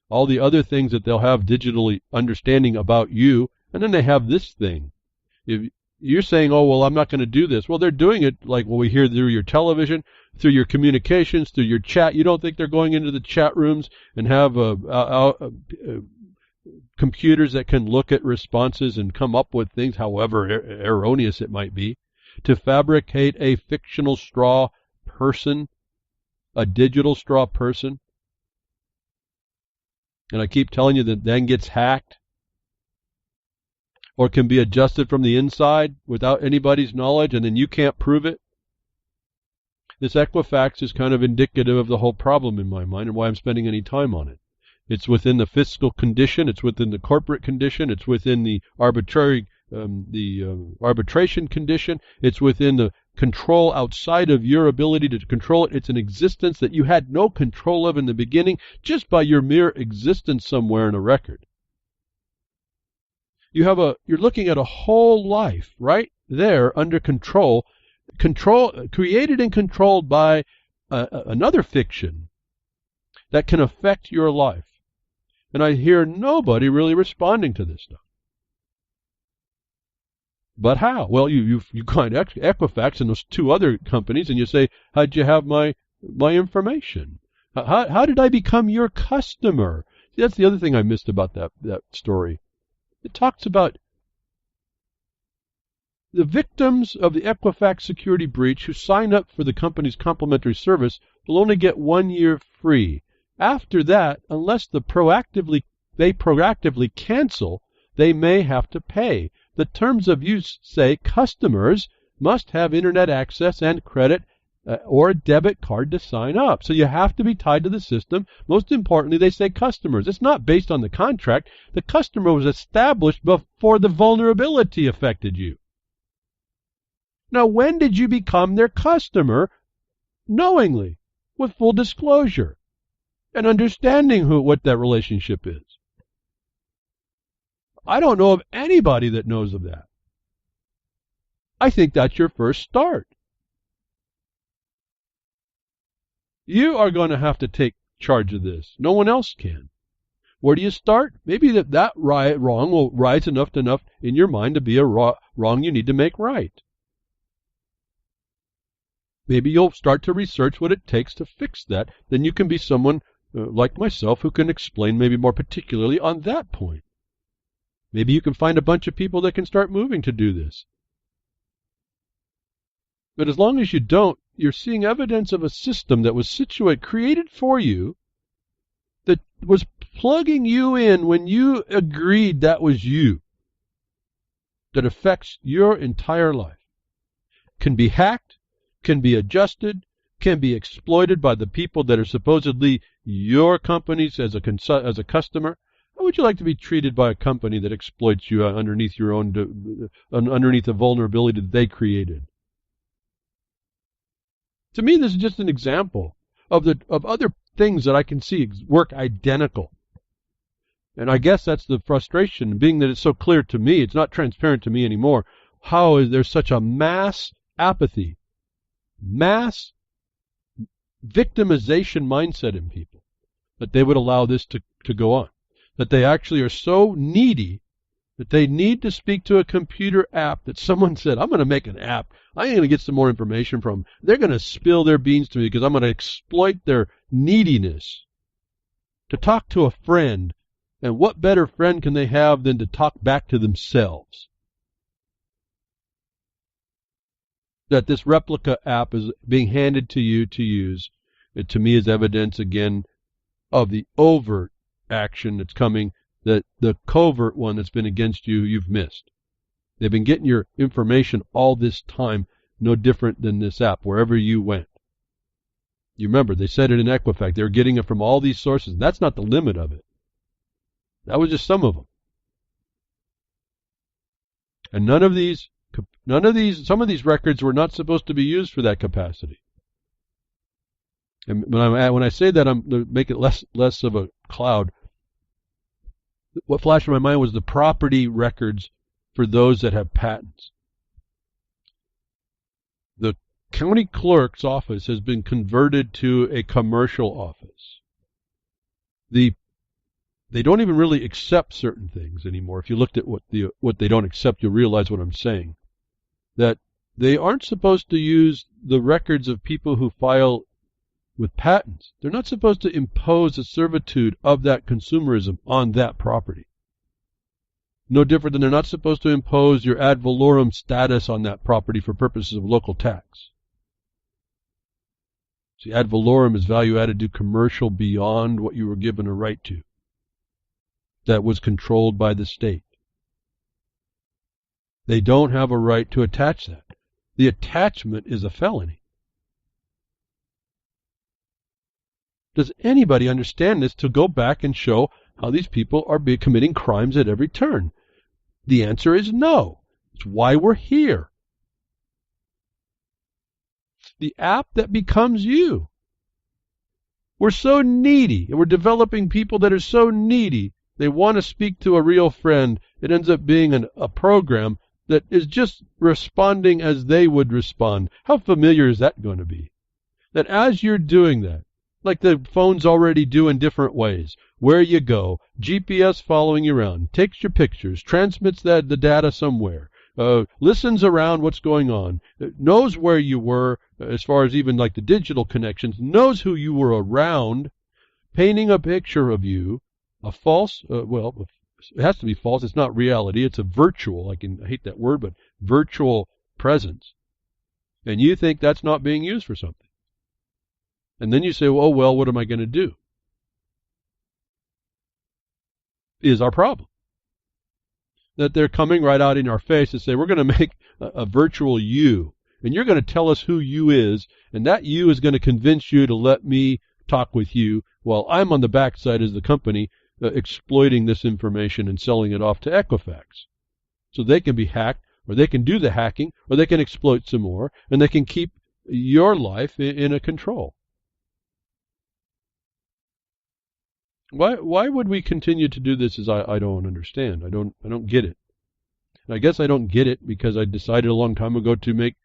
All the other things that they'll have digitally understanding about you, and then they have this thing. If you're saying, oh, well, I'm not going to do this. Well, they're doing it like what we hear through your television, through your communications, through your chat. You don't think they're going into the chat rooms and have computers that can look at responses and come up with things, however erroneous it might be, to fabricate a fictional straw person, a digital straw person. And I keep telling you that then gets hacked or can be adjusted from the inside without anybody's knowledge, and then you can't prove it. This Equifax is kind of indicative of the whole problem in my mind and why I'm spending any time on it. It's within the fiscal condition, it's within the corporate condition, it's within the arbitration condition, it's within the control outside of your ability to control it. It's an existence that you had no control of in the beginning just by your mere existence somewhere in a record. You're looking at a whole life right there under control, created and controlled by another fiction that can affect your life. And I hear nobody really responding to this stuff. But how? Well, you find Equifax and those two other companies, and you say, how'd you have my information? How did I become your customer? See, that's the other thing I missed about that story. It talks about the victims of the Equifax security breach who sign up for the company's complimentary service will only get 1 year free. After that, unless they proactively cancel, they may have to pay. The terms of use say customers must have internet access and credit or a debit card to sign up. So you have to be tied to the system. Most importantly, they say customers. It's not based on the contract. The customer was established before the vulnerability affected you. Now, when did you become their customer knowingly, with full disclosure, and understanding what that relationship is? I don't know of anybody that knows of that. I think that's your first start. You are going to have to take charge of this. No one else can. Where do you start? Maybe that wrong will rise enough in your mind to be a wrong you need to make right. Maybe you'll start to research what it takes to fix that. Then you can be someone like myself who can explain maybe more particularly on that point. Maybe you can find a bunch of people that can start moving to do this. But as long as you don't, you're seeing evidence of a system that was created for you, that was plugging you in when you agreed that was you, that affects your entire life, can be hacked, can be adjusted, can be exploited by the people that are supposedly your companies as a customer. How would you like to be treated by a company that exploits you underneath underneath the vulnerability that they created? To me, this is just an example of other things that I can see work identical. And I guess that's the frustration, being that it's so clear to me, it's not transparent to me anymore. How is there such a mass apathy, mass victimization mindset in people, that they would allow this to go on? That they actually are so needy that they need to speak to a computer app that someone said, I'm going to make an app. I'm going to get some more information from them. They're going to spill their beans to me because I'm going to exploit their neediness to talk to a friend. And what better friend can they have than to talk back to themselves? That this Replika app is being handed to you to use, it to me is evidence again of the overt action that's coming, that the covert one that's been against you, you've missed. They've been getting your information all this time, no different than this app, wherever you went. You remember, they said it in Equifax. They were getting it from all these sources. That's not the limit of it. That was just some of them. And some of these records were not supposed to be used for that capacity. And when I say that, I'm to make it less of a cloud. What flashed in my mind was the property records for those that have patents. The county clerk's office has been converted to a commercial office. They don't even really accept certain things anymore. If you looked at what they don't accept, you'll realize what I'm saying. That they aren't supposed to use the records of people who file with patents. They're not supposed to impose a servitude of that consumerism on that property. No different than they're not supposed to impose your ad valorem status on that property for purposes of local tax. See, ad valorem is value added to commercial beyond what you were given a right to. That was controlled by the state. They don't have a right to attach that. The attachment is a felony. Does anybody understand this, to go back and show how these people are committing crimes at every turn? The answer is no. It's why we're here. The app that becomes you. We're so needy, and we're developing people that are so needy, they want to speak to a real friend. It ends up being a program that is just responding as they would respond. How familiar is that going to be? That as you're doing that, like the phones already do in different ways, where you go, GPS following you around, takes your pictures, transmits the data somewhere, listens around what's going on, knows where you were as far as even like the digital connections, knows who you were around, painting a picture of you, a false, it has to be false, it's not reality, it's a virtual, I hate that word, but virtual presence. And you think that's not being used for something. And then you say, well, what am I going to do? Is our problem. That they're coming right out in our face and say, we're going to make a virtual you. And you're going to tell us who you is. And that you is going to convince you to let me talk with you while I'm on the backside as the company exploiting this information and selling it off to Equifax. So they can be hacked or they can do the hacking, or they can exploit some more, and they can keep your life in a control. Why would we continue to do this? I don't understand. I don't get it. And I guess I don't get it because I decided a long time ago to make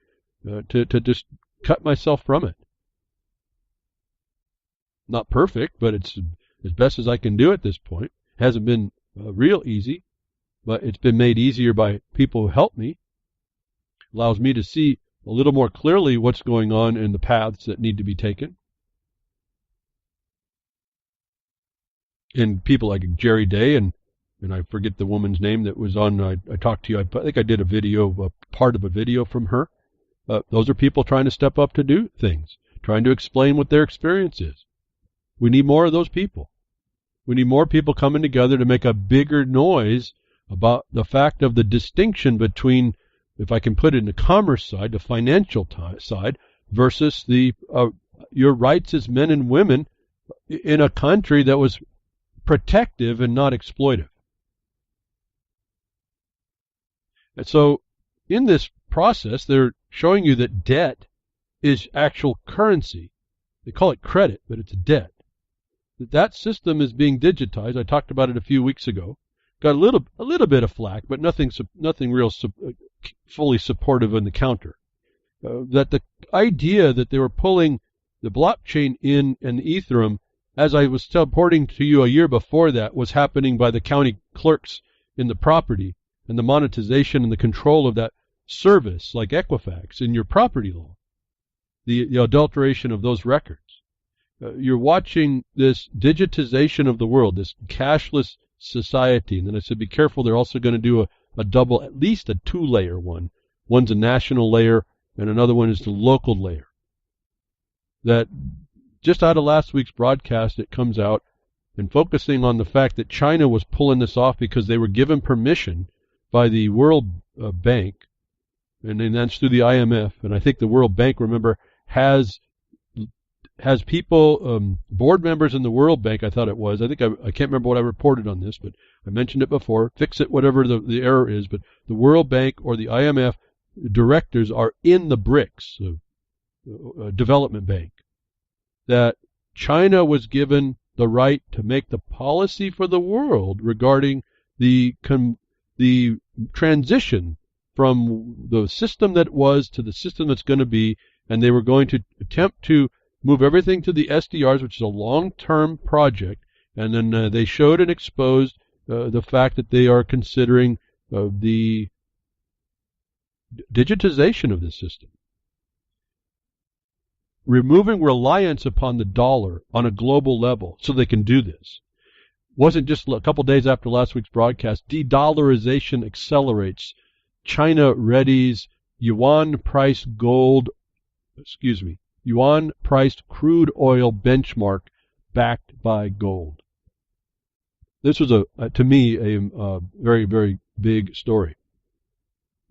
to just cut myself from it. Not perfect, but it's as best as I can do at this point. Hasn't been real easy, but it's been made easier by people who help me. Allows me to see a little more clearly what's going on in the paths that need to be taken. And people like Jerry Day and I forget the woman's name that was on, I talked to you, I think I did a video, part of a video from her. Those are people trying to step up to do things, trying to explain what their experience is. We need more of those people. We need more people coming together to make a bigger noise about the fact of the distinction between, if I can put it in the commerce side, the financial side, versus your rights as men and women in a country that was protective and not exploitive. And so in this process, they're showing you that debt is actual currency. They call it credit, but it's debt. That system is being digitized. I talked about it a few weeks ago. Got a little bit of flack, but nothing real fully supportive in the counter. That the idea that they were pulling the blockchain in and the Ethereum, as I was reporting to you a year before that, was happening by the county clerks in the property and the monetization and the control of that service, like Equifax, in your property law, the adulteration of those records. You're watching this digitization of the world, this cashless society. And then I said, be careful, they're also going to do a double, at least a two-layer one. One's a national layer, and another one is the local layer. That just out of last week's broadcast, it comes out and focusing on the fact that China was pulling this off because they were given permission by the World Bank, and then that's through the IMF. And I think the World Bank, remember, has people, board members in the World Bank, I thought it was. I can't remember what I reported on this, but I mentioned it before. Fix it, whatever the error is. But the World Bank or the IMF directors are in the BRICS, development bank. That China was given the right to make the policy for the world regarding the transition from the system that was to the system that's going to be, and they were going to attempt to move everything to the SDRs, which is a long-term project, and then they showed and exposed the fact that they are considering the digitization of the system. Removing reliance upon the dollar on a global level so they can do this. Wasn't just a couple days after last week's broadcast, de-dollarization accelerates. China readies yuan-priced crude oil benchmark backed by gold. This was, to me, a very, very big story.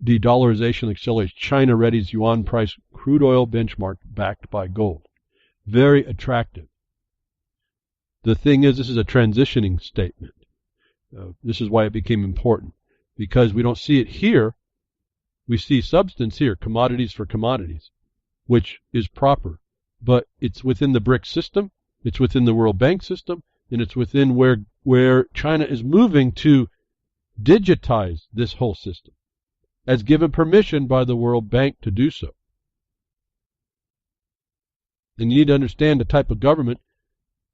De-dollarization accelerates. China readies yuan-priced crude oil benchmark backed by gold. Very attractive. The thing is, this is a transitioning statement. This is why it became important. Because we don't see it here. We see substance here, commodities for commodities, which is proper. But it's within the BRICS system, it's within the World Bank system, and it's within where China is moving to digitize this whole system, as given permission by the World Bank to do so. And you need to understand the type of government,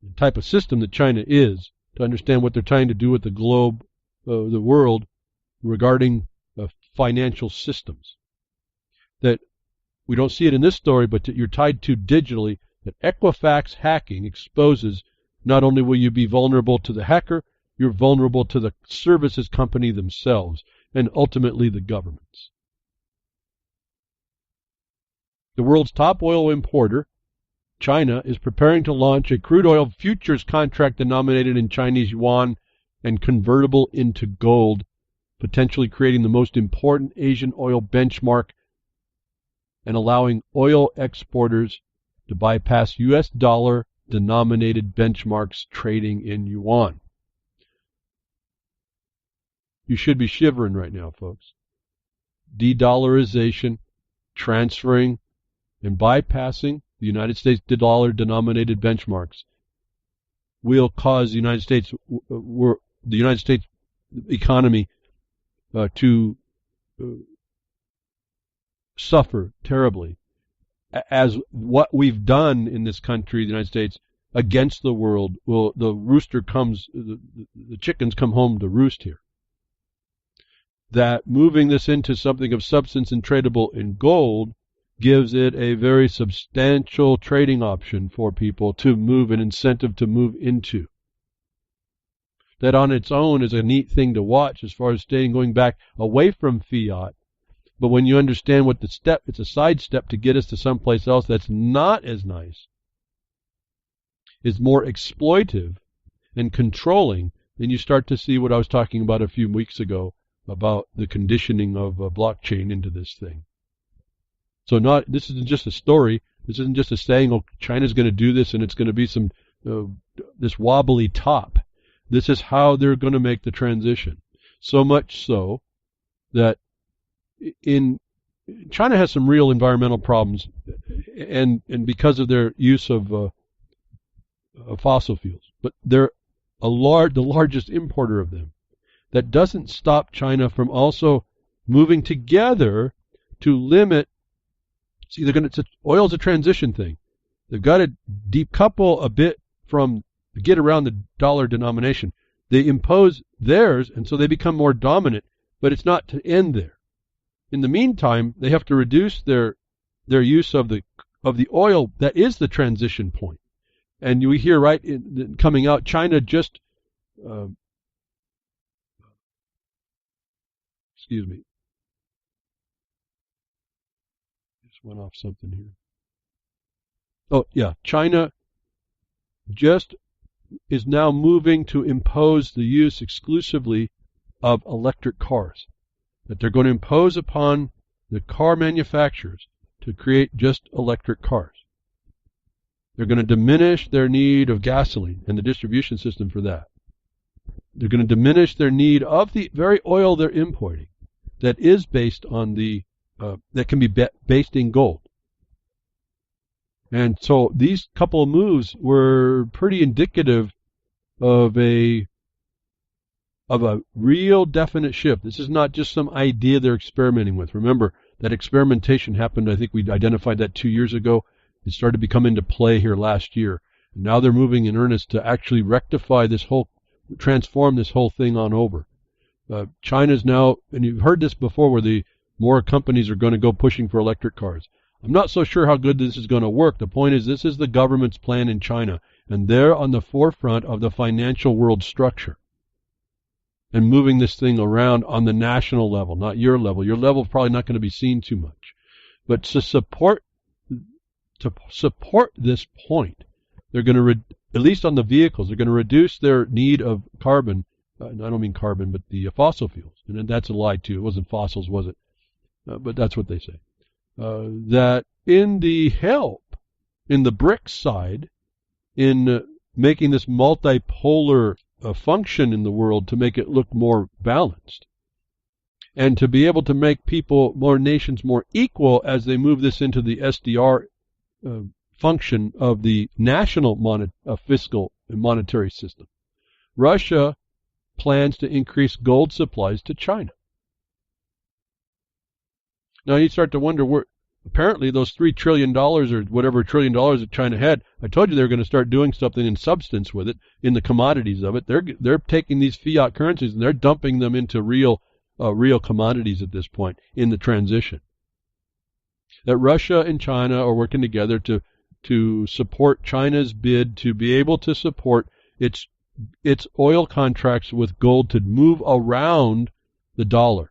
the type of system that China is, to understand what they're trying to do with the globe, the world, regarding financial systems. That we don't see it in this story, but that you're tied to digitally, that Equifax hacking exposes not only will you be vulnerable to the hacker, you're vulnerable to the services company themselves, and ultimately the governments. The world's top oil importer, China, is preparing to launch a crude oil futures contract denominated in Chinese yuan and convertible into gold, potentially creating the most important Asian oil benchmark and allowing oil exporters to bypass U.S. dollar-denominated benchmarks trading in yuan. You should be shivering right now, folks. de-dollarization, transferring, and bypassing the United States dollar-denominated benchmarks will cause the United States economy to suffer terribly, as what we've done in this country, the United States, against the world. Well, the chickens come home to roost here. That moving this into something of substance and tradable in gold gives it a very substantial trading option for people to move, an incentive to move into. That on its own is a neat thing to watch as far as going back away from fiat. But when you understand what it's a side step to get us to someplace else that's not as nice, is more exploitive and controlling, then you start to see what I was talking about a few weeks ago about the conditioning of a blockchain into this thing. So this isn't just a story. This isn't just a saying, oh, China's going to do this and it's going to be some this wobbly top. This is how they're going to make the transition. So much so that China has some real environmental problems, and because of their use of fossil fuels, but they're the largest importer of them. That doesn't stop China from also moving together to limit. See, oil's a transition thing. They've got to decouple a bit from, get around the dollar denomination. They impose theirs, and so they become more dominant, but it's not to end there. In the meantime, they have to reduce their use of the oil that is the transition point. And we hear coming out, China just, excuse me, just went off something here. Oh yeah, China just is now moving to impose the use exclusively of electric cars. That they're going to impose upon the car manufacturers to create just electric cars. They're going to diminish their need of gasoline and the distribution system for that. They're going to diminish their need of the very oil they're importing that is based on that can be based in gold. And so these couple of moves were pretty indicative of a real definite shift. This is not just some idea they're experimenting with. Remember, that experimentation happened, I think we identified that 2 years ago. It started to come into play here last year. And now they're moving in earnest to actually rectify transform this whole thing on over. China's now, and you've heard this before, where more companies are going to go pushing for electric cars. I'm not so sure how good this is going to work. The point is, this is the government's plan in China, and they're on the forefront of the financial world structure. And moving this thing around on the national level, not your level. Your level is probably not going to be seen too much. But to support this point, they're going to, at least on the vehicles, they're going to reduce their need of carbon. I don't mean carbon, but the fossil fuels. And that's a lie too. It wasn't fossils, was it? But that's what they say. That in the help, in the BRICS side, in making this multipolar function in the world to make it look more balanced, and to be able to make more nations more equal as they move this into the SDR function of the national fiscal and monetary system. Russia plans to increase gold supplies to China. Now you start to wonder where, apparently those $3 trillion or whatever $1 trillion that China had, I told you they were going to start doing something in substance with it, in the commodities of it. They're taking these fiat currencies and they're dumping them into real commodities at this point in the transition. That Russia and China are working together to support China's bid to be able to support its oil contracts with gold to move around the dollar.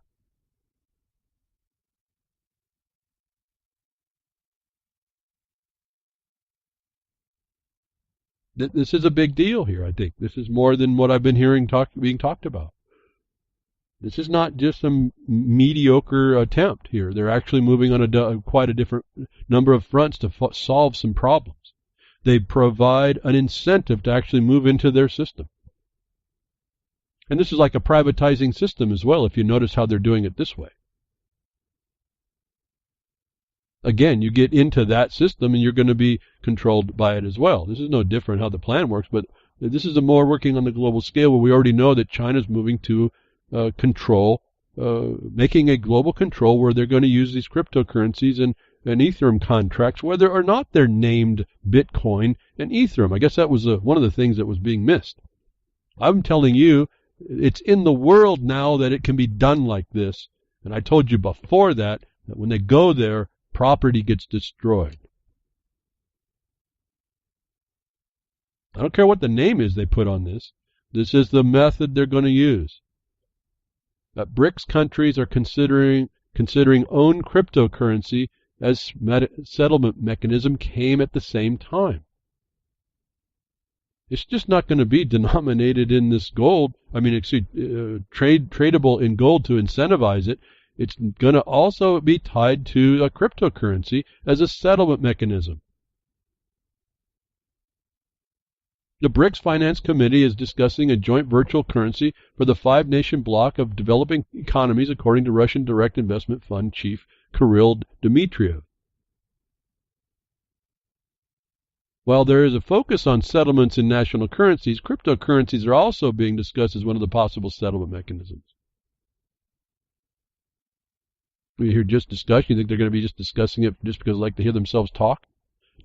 This is a big deal here, I think. This is more than what I've been hearing being talked about. This is not just some mediocre attempt here. They're actually moving on quite a different number of fronts to solve some problems. They provide an incentive to actually move into their system. And this is like a privatizing system as well, if you notice how they're doing it this way. again, you get into that system and you're going to be controlled by it as well. This is no different how the plan works, but this is a more working on the global scale where we already know that China's moving to control, making a global control where they're going to use these cryptocurrencies and Ethereum contracts, whether or not they're named Bitcoin and Ethereum. I guess that was one of the things that was being missed. I'm telling you, it's in the world now that it can be done like this. And I told you before that when they go there, property gets destroyed. I don't care what the name is they put on this. This is the method they're going to use. BRICS countries are considering own cryptocurrency as settlement mechanism came at the same time. It's just not going to be denominated in this gold. I mean, tradable in gold to incentivize it. It's going to also be tied to a cryptocurrency as a settlement mechanism. The BRICS Finance Committee is discussing a joint virtual currency for the five-nation bloc of developing economies, according to Russian Direct Investment Fund chief 𝒟𝓚𝓃. While there is a focus on settlements in national currencies, cryptocurrencies are also being discussed as one of the possible settlement mechanisms. We hear just discussion. You think they're going to be just discussing it just because they like to hear themselves talk?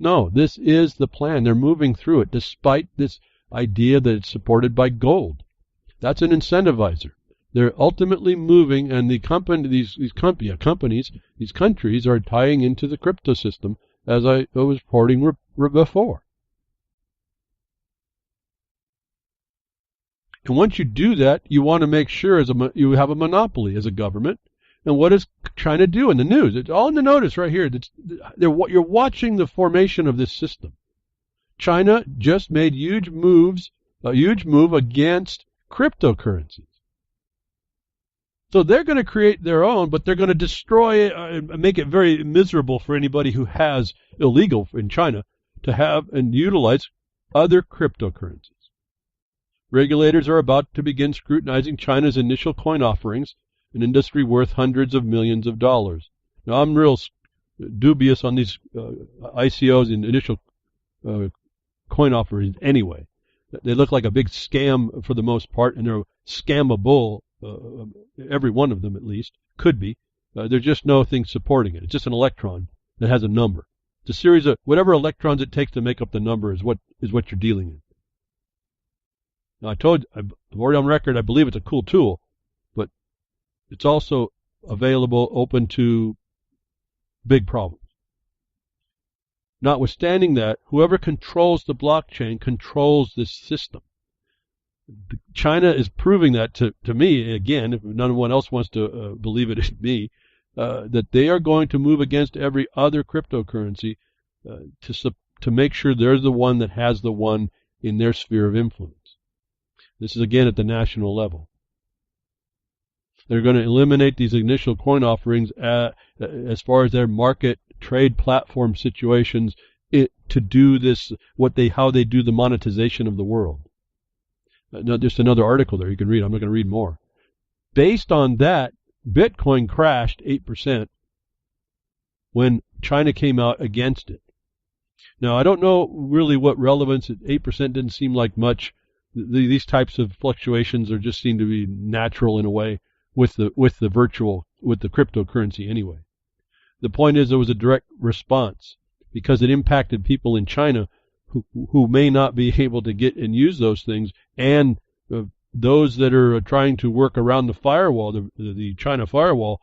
No, this is the plan. They're moving through it despite this idea that it's supported by gold. That's an incentivizer. They're ultimately moving, and the companies, these countries are tying into the crypto system, as I was reporting before. And once you do that, you want to make sure you have a monopoly as a government. And what does China do in the news? It's all in the notice right here. You're watching the formation of this system. China just made a huge move against cryptocurrencies. So they're going to create their own, but they're going to destroy it and make it very miserable for anybody who has illegal in China to have and utilize other cryptocurrencies. Regulators are about to begin scrutinizing China's initial coin offerings, an industry worth hundreds of millions of dollars. Now, I'm real dubious on these ICOs and initial coin offerings anyway. They look like a big scam for the most part, and they're scammable, every one of them at least, could be. There's just no thing supporting it. It's just an electron that has a number. It's a series of whatever electrons it takes to make up the number is what you're dealing in. Now, I've already on record, I believe it's a cool tool, but it's also available, open to big problems. Notwithstanding that, whoever controls the blockchain controls this system. China is proving that to me, again, if no one else wants to believe it, it's me, that they are going to move against every other cryptocurrency to make sure they're the one that has the one in their sphere of influence. This is, again, at the national level. They're going to eliminate these initial coin offerings as far as their market trade platform situations to do this, how they do the monetization of the world. Now, just another article there you can read. I'm not going to read more. Based on that, Bitcoin crashed 8% when China came out against it. Now, I don't know really what relevance. 8% didn't seem like much. These types of fluctuations just seem to be natural in a way with the cryptocurrency anyway. The point is there was a direct response because it impacted people in China who may not be able to get and use those things, and those that are trying to work around the firewall, the China firewall,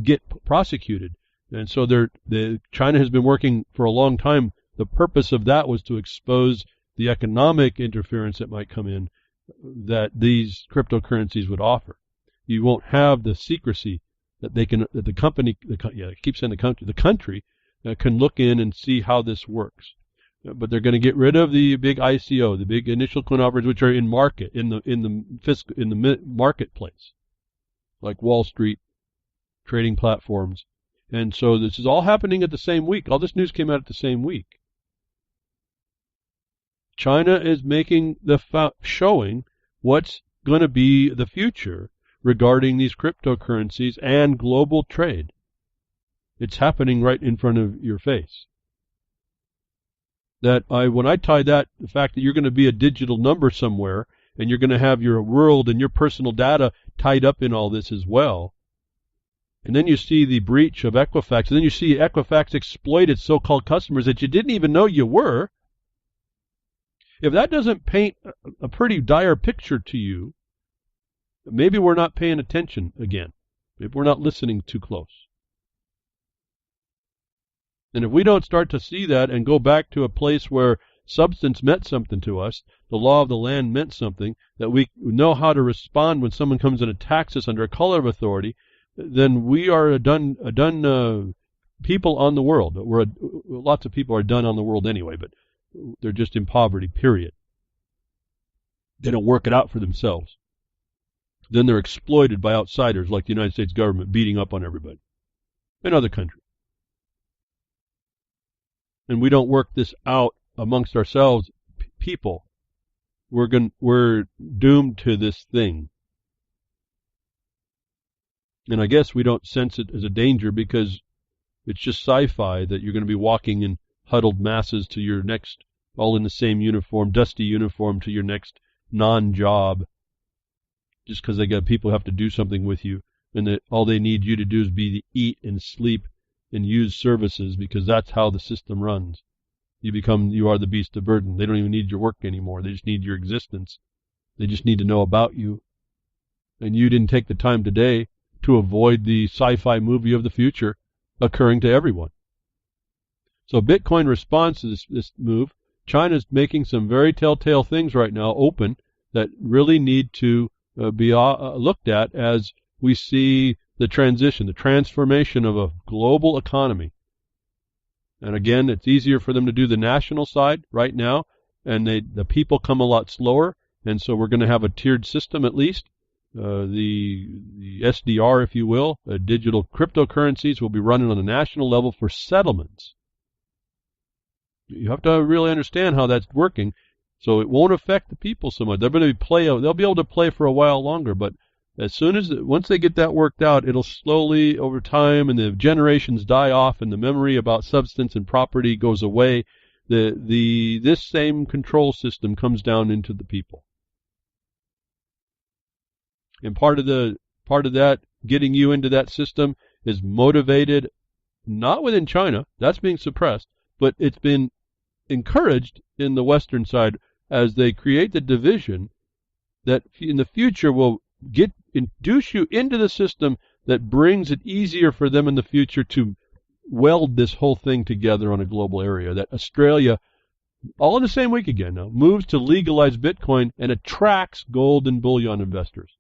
get prosecuted. And so China has been working for a long time. The purpose of that was to expose the economic interference that might come in that these cryptocurrencies would offer. You won't have the secrecy that the country can look in and see how this works. But they're going to get rid of the big ICO, the big initial coin offerings, which are in the marketplace, like Wall Street, trading platforms. And so this is all happening at the same week. All this news came out at the same week. China is showing what's going to be the future regarding these cryptocurrencies and global trade. It's happening right in front of your face. When I tie the fact that you're going to be a digital number somewhere, and you're going to have your world and your personal data tied up in all this as well, and then you see the breach of Equifax, and then you see Equifax exploit its so-called customers that you didn't even know you were. If that doesn't paint a pretty dire picture to you, maybe we're not paying attention again. Maybe we're not listening too close. And if we don't start to see that and go back to a place where substance meant something to us, the law of the land meant something, that we know how to respond when someone comes and attacks us under a color of authority, then we are a done people on the world. Lots of people are done on the world anyway, but they're just in poverty, period. They don't work it out for themselves. Then they're exploited by outsiders like the United States government beating up on everybody in other countries. And we don't work this out amongst ourselves, people. We're doomed to this thing. And I guess we don't sense it as a danger because it's just sci-fi that you're going to be walking in huddled masses to your next, all in the same uniform, dusty uniform, to your next non-job, just because people have to do something with you, and that all they need you to do is eat and sleep and use services, because that's how the system runs. You are the beast of burden. They don't even need your work anymore. They just need your existence. They just need to know about you. And you didn't take the time today to avoid the sci-fi movie of the future occurring to everyone. So Bitcoin responds to this move. China's making some very telltale things right now, open, that really need to be looked at as we see the transformation of a global economy. And again, it's easier for them to do the national side right now, and the people come a lot slower, and so we're going to have a tiered system at least. The SDR, if you will, digital cryptocurrencies, will be running on a national level for settlements. You have to really understand how that's working, so it won't affect the people so much. They'll be able to play for a while longer, but once they get that worked out, it'll slowly over time, and the generations die off, and the memory about substance and property goes away. This same control system comes down into the people. And part of that getting you into that system is motivated not within China, that's being suppressed, but it's been encouraged in the Western side as they create the division that in the future will induce you into the system that brings it easier for them in the future to weld this whole thing together on a global area. That Australia, all in the same week again now, moves to legalize Bitcoin and attracts gold and bullion investors.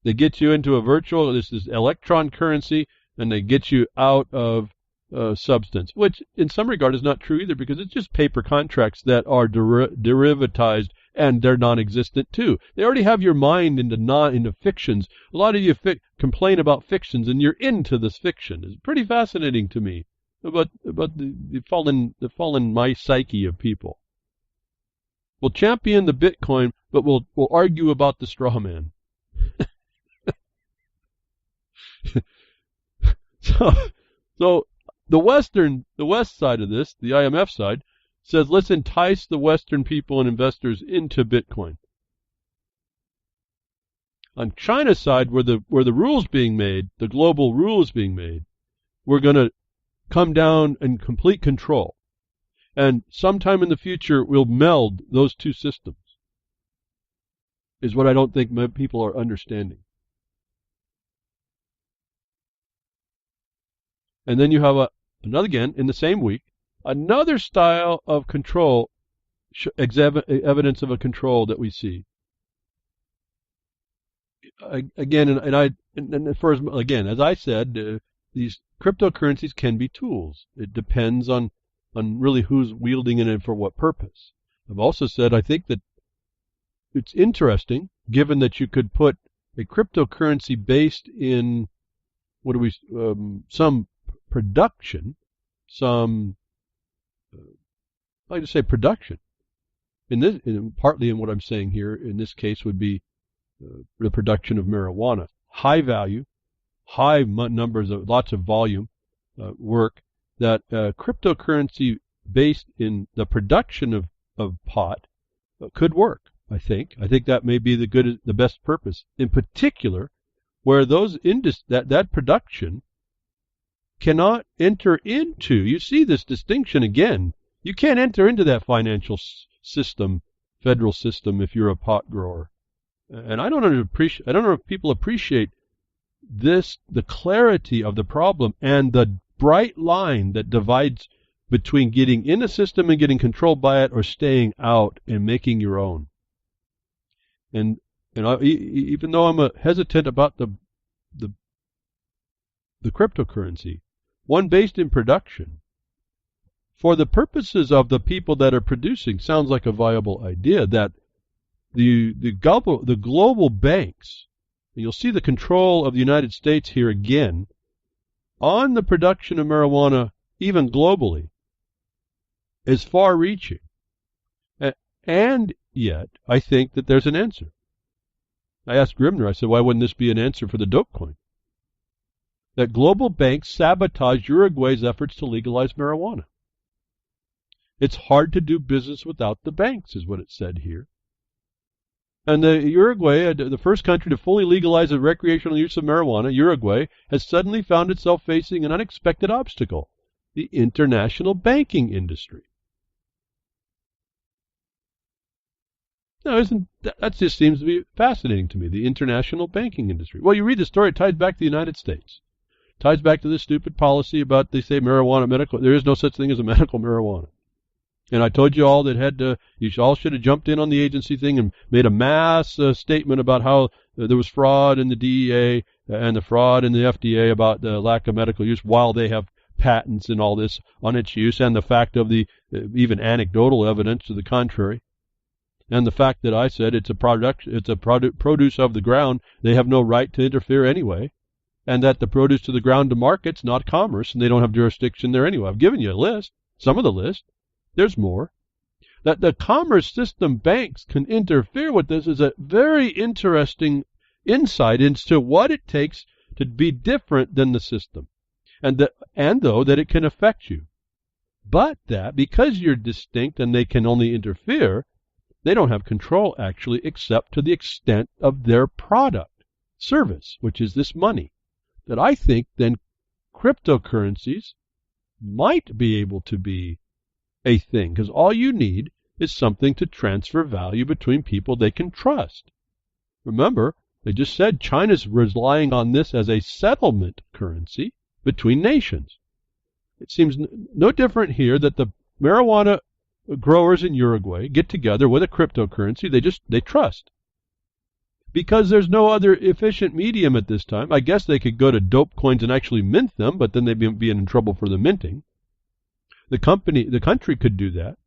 They get you into this is electron currency, and they get you out of substance, which in some regard is not true either, because it's just paper contracts that are derivatized, and they're non-existent too. They already have your mind into fictions. A lot of you complain about fictions, and you're into this fiction. It's pretty fascinating to me about the fallen my psyche of people. We'll champion the Bitcoin, but we'll argue about the straw man. So the west side of this, the IMF side, says let's entice the Western people and investors into Bitcoin. On China's side, where the rules being made, the global rules being made, we're going to come down in complete control. And sometime in the future, we'll meld those two systems, is what I don't think people are understanding. And then you have another, again, in the same week, another style of control, evidence of a control that we see. Again, as I said, these cryptocurrencies can be tools. It depends on really who's wielding it and for what purpose. I've also said I think that it's interesting, given that you could put a cryptocurrency based in some production, I like to say production. Partly in what I'm saying here, in this case, would be the production of marijuana. High value, high numbers of lots of volume work, that cryptocurrency based in the production of pot could work. I think that may be the best purpose, in particular where those that production cannot enter into. You see this distinction again. You can't enter into that financial system, federal system, if you're a pot grower. And I don't know if people appreciate this, the clarity of the problem and the bright line that divides between getting in a system and getting controlled by it, or staying out and making your own. And even though I'm hesitant about the cryptocurrency, one based in production, for the purposes of the people that are producing, sounds like a viable idea. That the global banks, and you'll see the control of the United States here again on the production of marijuana, even globally, is far-reaching. And yet, I think that there's an answer. I asked 𝒟𝓚, I said, why wouldn't this be an answer for the dope coin? That global banks sabotage Uruguay's efforts to legalize marijuana. It's hard to do business without the banks, is what it said here. And Uruguay, the first country to fully legalize the recreational use of marijuana, Uruguay, has suddenly found itself facing an unexpected obstacle: the international banking industry. Now, that just seems to be fascinating to me, the international banking industry. Well, you read the story, it ties back to the United States. It ties back to this stupid policy about, they say, marijuana medical. There is no such thing as a medical marijuana. And I told you all that you all should have jumped in on the agency thing and made a mass statement about how there was fraud in the DEA and the fraud in the FDA about the lack of medical use, while they have patents and all this on its use, and the fact of the even anecdotal evidence to the contrary. And the fact that I said it's a produce of the ground, they have no right to interfere anyway, and that the produce to the ground to market's not commerce, and they don't have jurisdiction there anyway. I've given you a list, some of the list. There's more. That the commerce system banks can interfere with this is a very interesting insight into what it takes to be different than the system, and though that it can affect you. But that because you're distinct and they can only interfere, they don't have control, actually, except to the extent of their product, service, which is this money. That I think then cryptocurrencies might be able to be a thing, because all you need is something to transfer value between people they can trust. Remember, they just said China's relying on this as a settlement currency between nations. It seems no different here that the marijuana growers in Uruguay get together with a cryptocurrency they trust. Because there's no other efficient medium at this time. I guess they could go to dope coins and actually mint them, but then they'd be in trouble for the minting. The country could do that.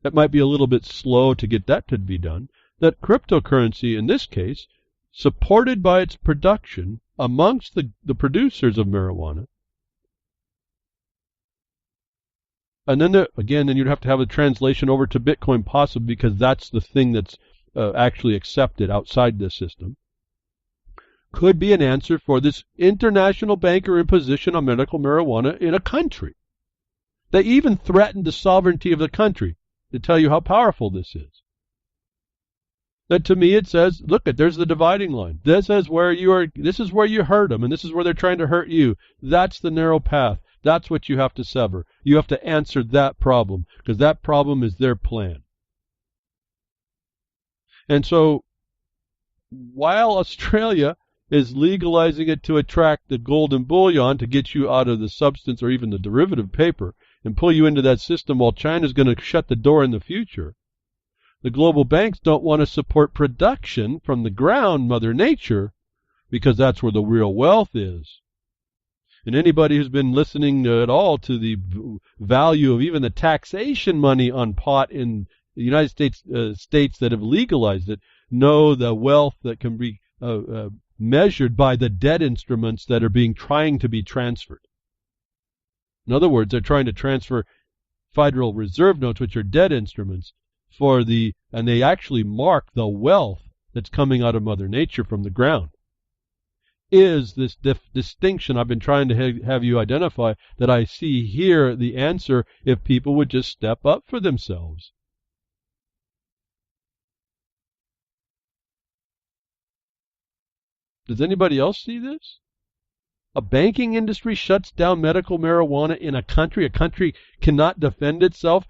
That might be a little bit slow to get that to be done. That cryptocurrency, in this case, supported by its production amongst the producers of marijuana. And then then you'd have to have a translation over to Bitcoin, possibly, because that's the thing that's actually accepted outside this system. Could be an answer for this international banker imposition on medical marijuana in a country. They even threatened the sovereignty of the country to tell you how powerful this is. That to me it says, look, there's the dividing line. This is where you hurt them, and this is where they're trying to hurt you. That's the narrow path. That's what you have to sever. You have to answer that problem, because that problem is their plan. And so, while Australia is legalizing it to attract the golden bullion to get you out of the substance or even the derivative paper and pull you into that system, while China's going to shut the door in the future, the global banks don't want to support production from the ground, Mother Nature, because that's where the real wealth is. And anybody who's been listening at all to the value of even the taxation money on pot in the United States, states that have legalized it, know the wealth that can be measured by the debt instruments that are trying to be transferred. In other words, they're trying to transfer Federal Reserve notes, which are debt instruments, and they actually mark the wealth that's coming out of Mother Nature from the ground. is this distinction I've been trying to have you identify, that I see here the answer if people would just step up for themselves. Does anybody else see this? A banking industry shuts down medical marijuana in a country. A country cannot defend itself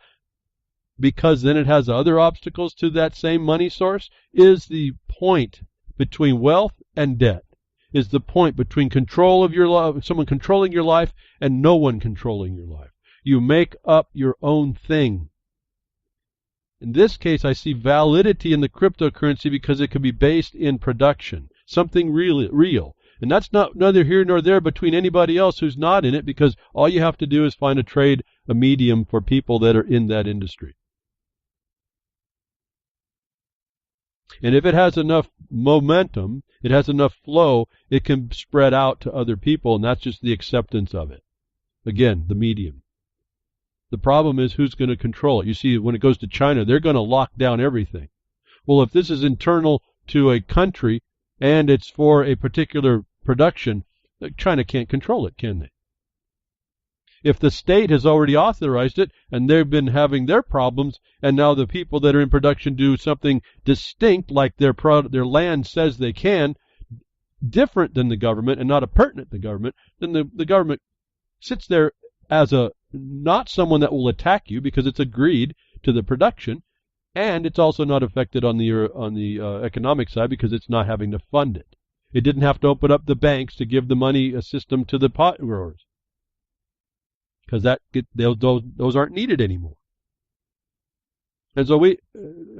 because then it has other obstacles to that same money source. Is the point between wealth and debt. Is the point between control of your life, someone controlling your life, and no one controlling your life. You make up your own thing. In this case, I see validity in the cryptocurrency because it can be based in production, something real. And that's not neither here nor there between anybody else who's not in it, because all you have to do is find a medium for people that are in that industry. And if it has enough momentum, it has enough flow, it can spread out to other people, and that's just the acceptance of it. Again, the medium. The problem is who's going to control it. You see, when it goes to China, they're going to lock down everything. Well, if this is internal to a country and it's for a particular production, China can't control it, can they? If the state has already authorized it and they've been having their problems, and now the people that are in production do something distinct, like their land says they can, different than the government and not appurtenant to the government, then the government sits there as not someone that will attack you because it's agreed to the production, and it's also not affected on the economic side because it's not having to fund it. It didn't have to open up the banks to give the money a system to the pot growers because those aren't needed anymore. And so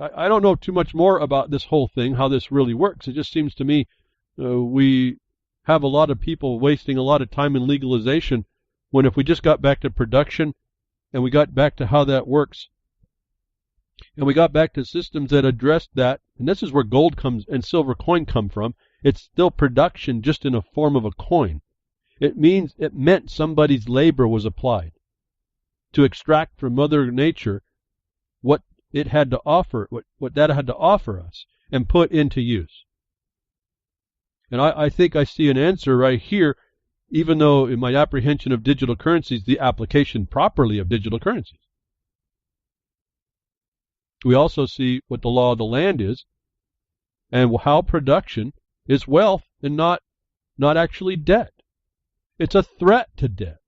I don't know too much more about this whole thing, how this really works. It just seems to me we have a lot of people wasting a lot of time in legalization, when if we just got back to production and we got back to how that works, and we got back to systems that addressed that, and this is where gold comes and silver coin come from. It's still production, just in a form of a coin. It meant somebody's labor was applied to extract from Mother Nature what it had to offer, what that had to offer us, and put into use. And I think I see an answer right here, even though in my apprehension of digital currencies, the application properly of digital currencies. We also see what the law of the land is, and how production is wealth and not actually debt. It's a threat to debt.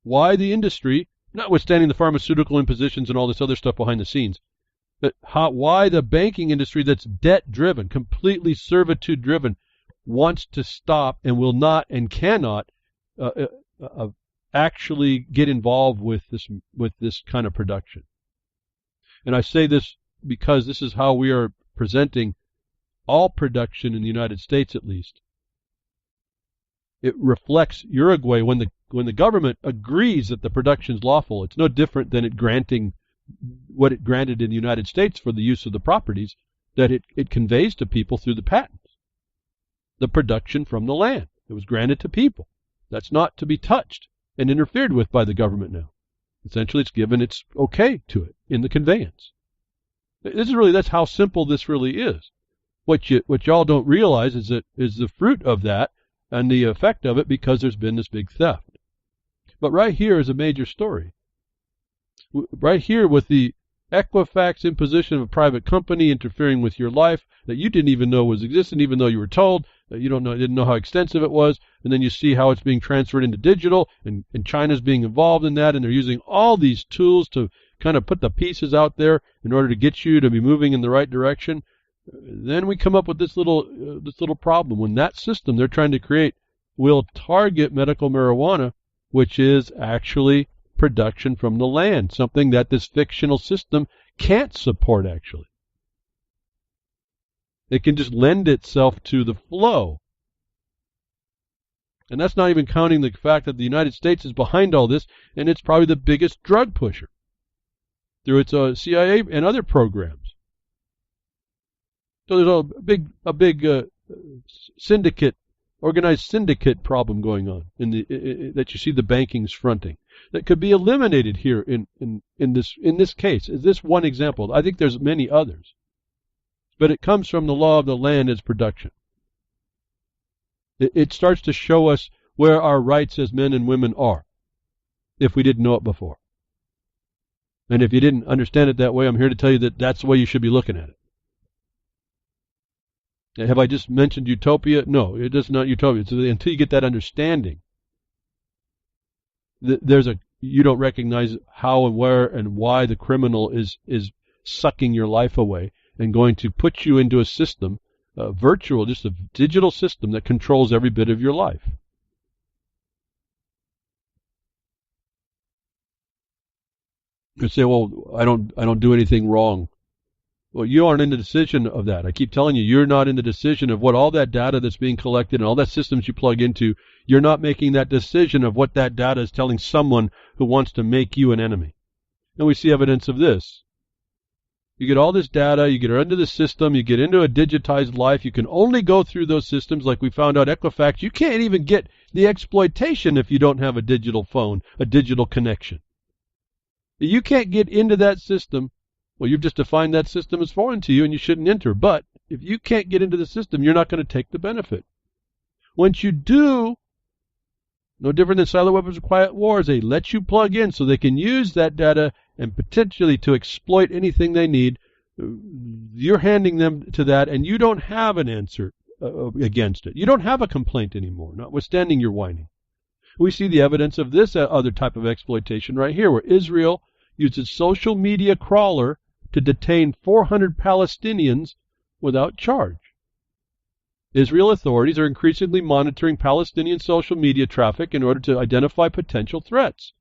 Why the industry, notwithstanding the pharmaceutical impositions and all this other stuff behind the scenes, but why the banking industry that's debt-driven, completely servitude-driven, wants to stop and will not and cannot actually get involved with this kind of production. And I say this because this is how we are presenting all production in the United States, at least. It reflects Uruguay when the government agrees that the production is lawful. It's no different than it granting what it granted in the United States for the use of the properties that it conveys to people through the patents. The production from the land. It was granted to people. That's not to be touched and interfered with by the government now. Essentially, it's given its okay to it in the conveyance. That's how simple this really is. What y'all don't realize is the fruit of that and the effect of it, because there's been this big theft. But right here is a major story. Right here with the Equifax imposition of a private company interfering with your life that you didn't even know was existing, even though you were told. You didn't know how extensive it was, and then you see how it's being transferred into digital, and China's being involved in that, and they're using all these tools to kind of put the pieces out there in order to get you to be moving in the right direction. Then we come up with this little problem. When that system they're trying to create will target medical marijuana, which is actually production from the land, something that this fictional system can't support actually. It can just lend itself to the flow. And that's not even counting the fact that the United States is behind all this, and it's probably the biggest drug pusher through its CIA and other programs. So there's a big syndicate, organized syndicate problem going on that you see the bankings fronting. That could be eliminated here in this case. Is this one example? I think there's many others. But it comes from the law of the land as production. It starts to show us where our rights as men and women are, if we didn't know it before. And if you didn't understand it that way, I'm here to tell you that that's the way you should be looking at it. Have I just mentioned utopia? No, it is not utopia. It's until you get that understanding, you don't recognize how and where and why the criminal is sucking your life away and going to put you into a system, virtual, just a digital system that controls every bit of your life. You say, well, I don't do anything wrong. Well, you aren't in the decision of that. I keep telling you, you're not in the decision of what all that data that's being collected and all that systems you plug into. You're not making that decision of what that data is telling someone who wants to make you an enemy. And we see evidence of this. You get all this data, you get into the system, you get into a digitized life. You can only go through those systems like we found out Equifax. You can't even get the exploitation if you don't have a digital phone, a digital connection. You can't get into that system. Well, you've just defined that system as foreign to you and you shouldn't enter. But if you can't get into the system, you're not going to take the benefit. Once you do, no different than silent weapons or quiet wars, they let you plug in so they can use that data and potentially to exploit anything they need. You're handing them to that and you don't have an answer against it. You don't have a complaint anymore, notwithstanding your whining. We see the evidence of this other type of exploitation right here, where Israel uses social media crawler to detain 400 Palestinians without charge. Israel authorities are increasingly monitoring Palestinian social media traffic in order to identify potential threats.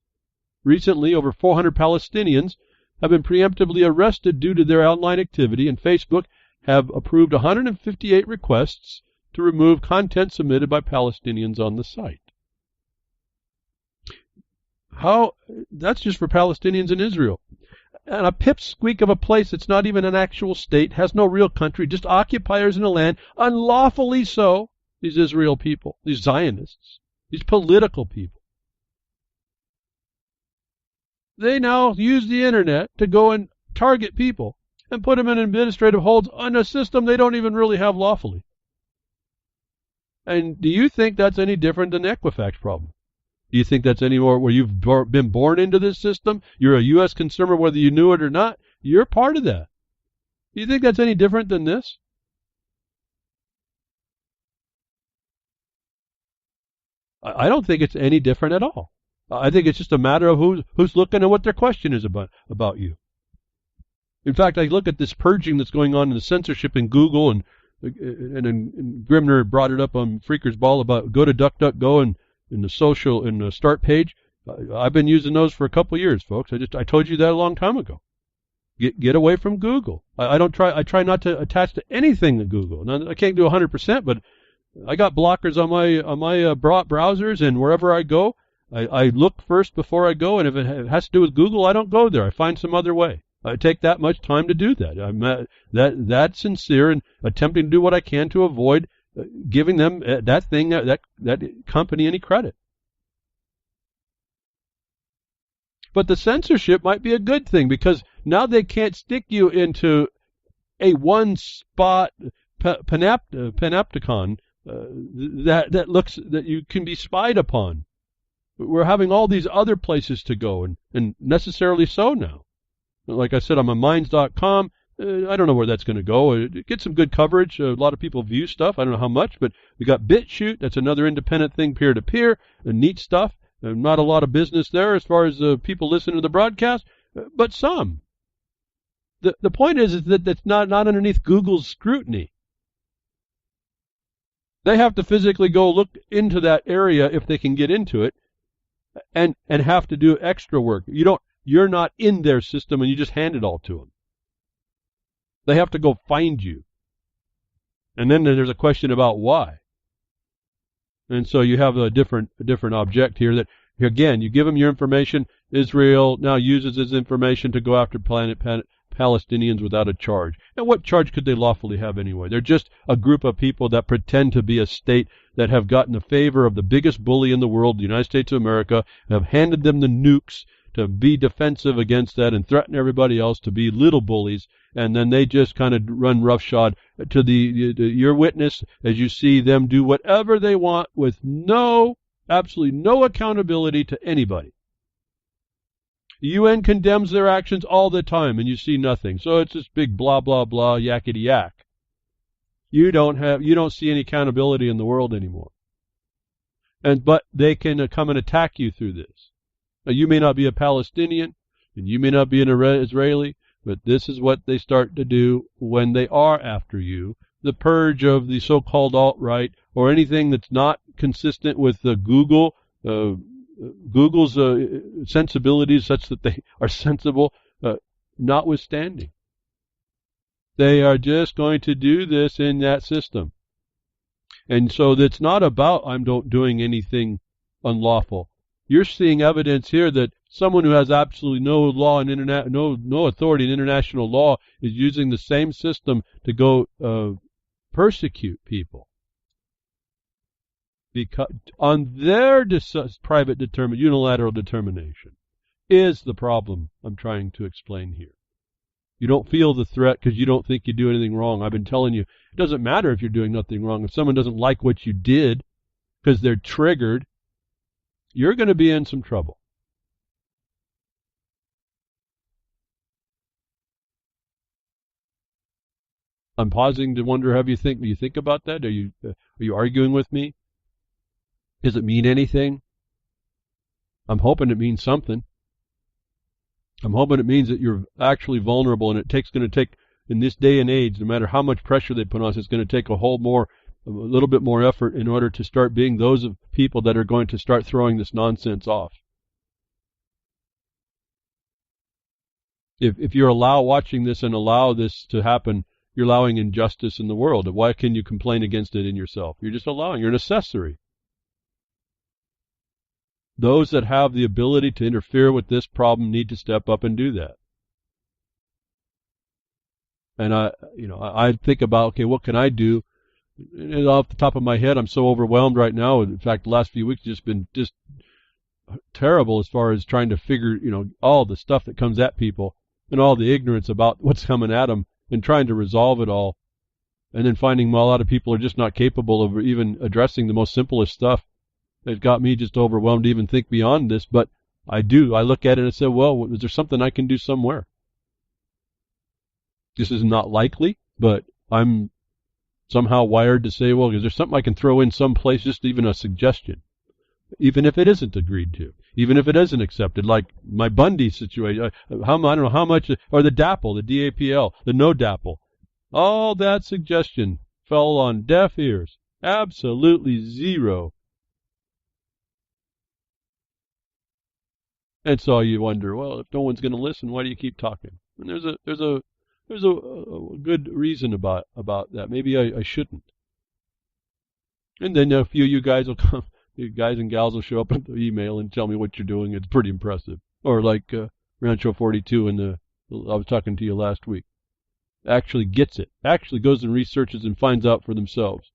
Recently, over 400 Palestinians have been preemptively arrested due to their online activity, and Facebook have approved 158 requests to remove content submitted by Palestinians on the site. That's just for Palestinians in Israel. And a pipsqueak of a place that's not even an actual state, has no real country, just occupiers in the land, unlawfully so, these Israel people, these Zionists, these political people. They now use the internet to go and target people and put them in administrative holds on a system they don't even really have lawfully. And do you think that's any different than the Equifax problem? Do you think that's any more where you've been born into this system? You're a U.S. consumer whether you knew it or not. You're part of that. Do you think that's any different than this? I don't think it's any different at all. I think it's just a matter of who's looking and what their question is about you. In fact, I look at this purging that's going on in the censorship in Google, and Grimner brought it up on Freaker's Ball about go to DuckDuckGo and in the start page. I've been using those for a couple of years, folks. I told you that a long time ago. Get away from Google. I try not to attach to anything to Google. Now, I can't do 100%, but I got blockers on my browsers, and wherever I go, I look first before I go, and if it has to do with Google, I don't go there. I find some other way. I take that much time to do that. I'm that sincere in attempting to do what I can to avoid giving them that company any credit. But the censorship might be a good thing, because now they can't stick you into a one-spot panopticon that you can be spied upon. We're having all these other places to go, and necessarily so now. Like I said, I'm on Minds.com. I don't know where that's going to go. It gets some good coverage. A lot of people view stuff. I don't know how much, but we got BitChute. That's another independent thing, peer-to-peer, neat stuff. Not a lot of business there as far as people listening to the broadcast, but some. The point is that that's not underneath Google's scrutiny. They have to physically go look into that area if they can get into it, and have to do extra work. You're not in their system, and you just hand it all to them. They have to go find you. And then there's a question about why. And so you have a different object here that, again, you give them your information. Israel now uses this information to go after Palestinians without a charge. And what charge could they lawfully have anyway? They're just a group of people that pretend to be a state that have gotten the favor of the biggest bully in the world, the United States of America, and have handed them the nukes to be defensive against that and threaten everybody else to be little bullies, and then they just kind of run roughshod to your witness as you see them do whatever they want with absolutely no accountability to anybody. The UN condemns their actions all the time, and you see nothing. So it's this big blah blah blah yakety yak. You don't see any accountability in the world anymore. But they can come and attack you through this. Now, you may not be a Palestinian, and you may not be an Israeli, but this is what they start to do when they are after you. The purge of the so-called alt-right, or anything that's not consistent with Google's sensibilities such that they are sensible, notwithstanding. They are just going to do this in that system. And so it's not about I'm not doing anything unlawful. You're seeing evidence here that someone who has absolutely no law and no authority in international law is using the same system to go persecute people because on their private unilateral determination is the problem I'm trying to explain here. You don't feel the threat because you don't think you do anything wrong. I've been telling you, it doesn't matter if you're doing nothing wrong. If someone doesn't like what you did because they're triggered, you're going to be in some trouble. I'm pausing to wonder, do you think about that? Are you arguing with me? Does it mean anything? I'm hoping it means something. I'm hoping it means that you're actually vulnerable, and it's going to take, in this day and age, no matter how much pressure they put on us, it's going to take a little bit more effort in order to start being those of people that are going to start throwing this nonsense off. If you're watching this and allow this to happen, you're allowing injustice in the world. Why can you complain against it in yourself? You're just allowing. You're an accessory. Those that have the ability to interfere with this problem need to step up and do that. And I think about, okay, what can I do? And off the top of my head, I'm so overwhelmed right now. In fact, the last few weeks have just been terrible as far as trying to figure, all the stuff that comes at people and all the ignorance about what's coming at them and trying to resolve it all. And then finding a lot of people are just not capable of even addressing the most simplest stuff. It got me just overwhelmed to even think beyond this, but I do. I look at it and I say, well, is there something I can do somewhere? This is not likely, but I'm somehow wired to say, well, is there something I can throw in someplace, just even a suggestion, even if it isn't agreed to, even if it isn't accepted, like my Bundy situation. I don't know how much, or the DAPL, the DAPL, the no DAPL. All that suggestion fell on deaf ears. Absolutely zero. And so you wonder, well, if no one's going to listen, why do you keep talking? And there's a good reason about that. Maybe I shouldn't. And then a few of you guys will come, you guys and gals will show up with the email and tell me what you're doing. It's pretty impressive. Or like Rancho 42 I was talking to you last week. Actually gets it. Actually goes and researches and finds out for themselves.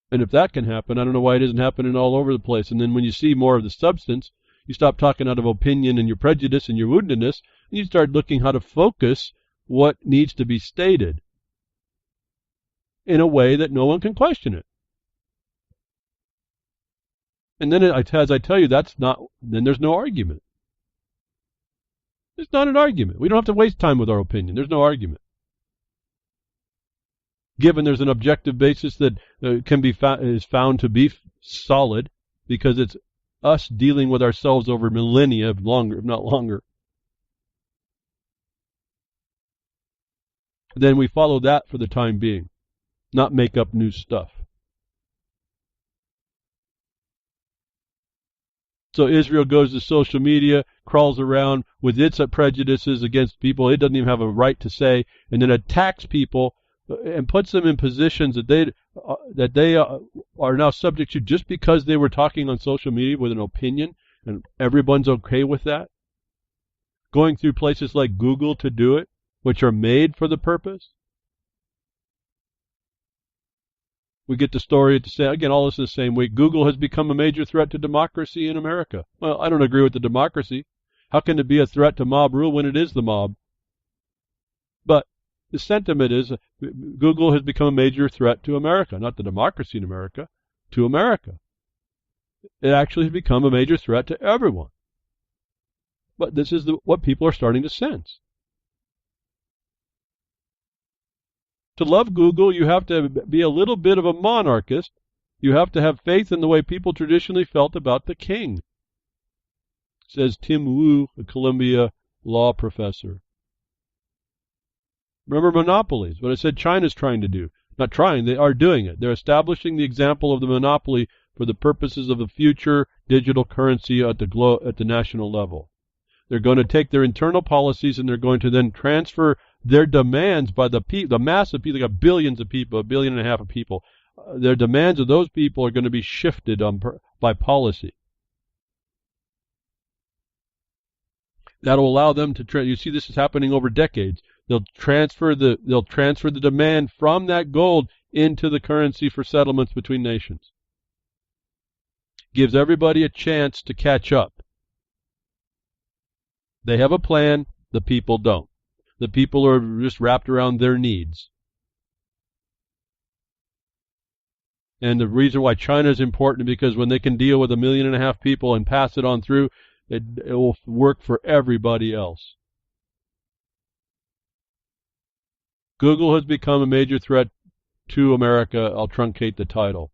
And if that can happen, I don't know why it isn't happening all over the place. And then when you see more of the substance, you stop talking out of opinion and your prejudice and your woundedness, and you start looking how to focus what needs to be stated in a way that no one can question it. And then, as I tell you, then there's no argument. It's not an argument. We don't have to waste time with our opinion. There's no argument. Given there's an objective basis that is found to be solid, because it's us dealing with ourselves over millennia, if not longer, then we follow that for the time being, not make up new stuff. So Israel goes to social media, crawls around with its prejudices against people it doesn't even have a right to say, and then attacks people and puts them in positions that they are now subject to just because they were talking on social media with an opinion, and everyone's okay with that. Going through places like Google to do it, which are made for the purpose. We get the story to say, again, all this is the same week. Google has become a major threat to democracy in America. Well, I don't agree with the democracy. How can it be a threat to mob rule when it is the mob? But the sentiment is Google has become a major threat to America, not the democracy in America, to America. It actually has become a major threat to everyone. But this is what people are starting to sense. To love Google, you have to be a little bit of a monarchist. You have to have faith in the way people traditionally felt about the king, says Tim Wu, a Columbia law professor. Remember monopolies, what I said China's trying to do. Not trying, they are doing it. They're establishing the example of the monopoly for the purposes of the future digital currency at the national level. They're going to take their internal policies and they're going to then transfer their demands by the massive people. They got billions of people, 1.5 billion of people. Their demands of those people are going to be shifted by policy. That'll allow them to you see this is happening over decades. They'll transfer the demand from that gold into the currency for settlements between nations. Gives everybody a chance to catch up. They have a plan, the people don't. The people are just wrapped around their needs. And the reason why China is important is because when they can deal with 1.5 million people and pass it on through, it will work for everybody else. Google has become a major threat to America. I'll truncate the title.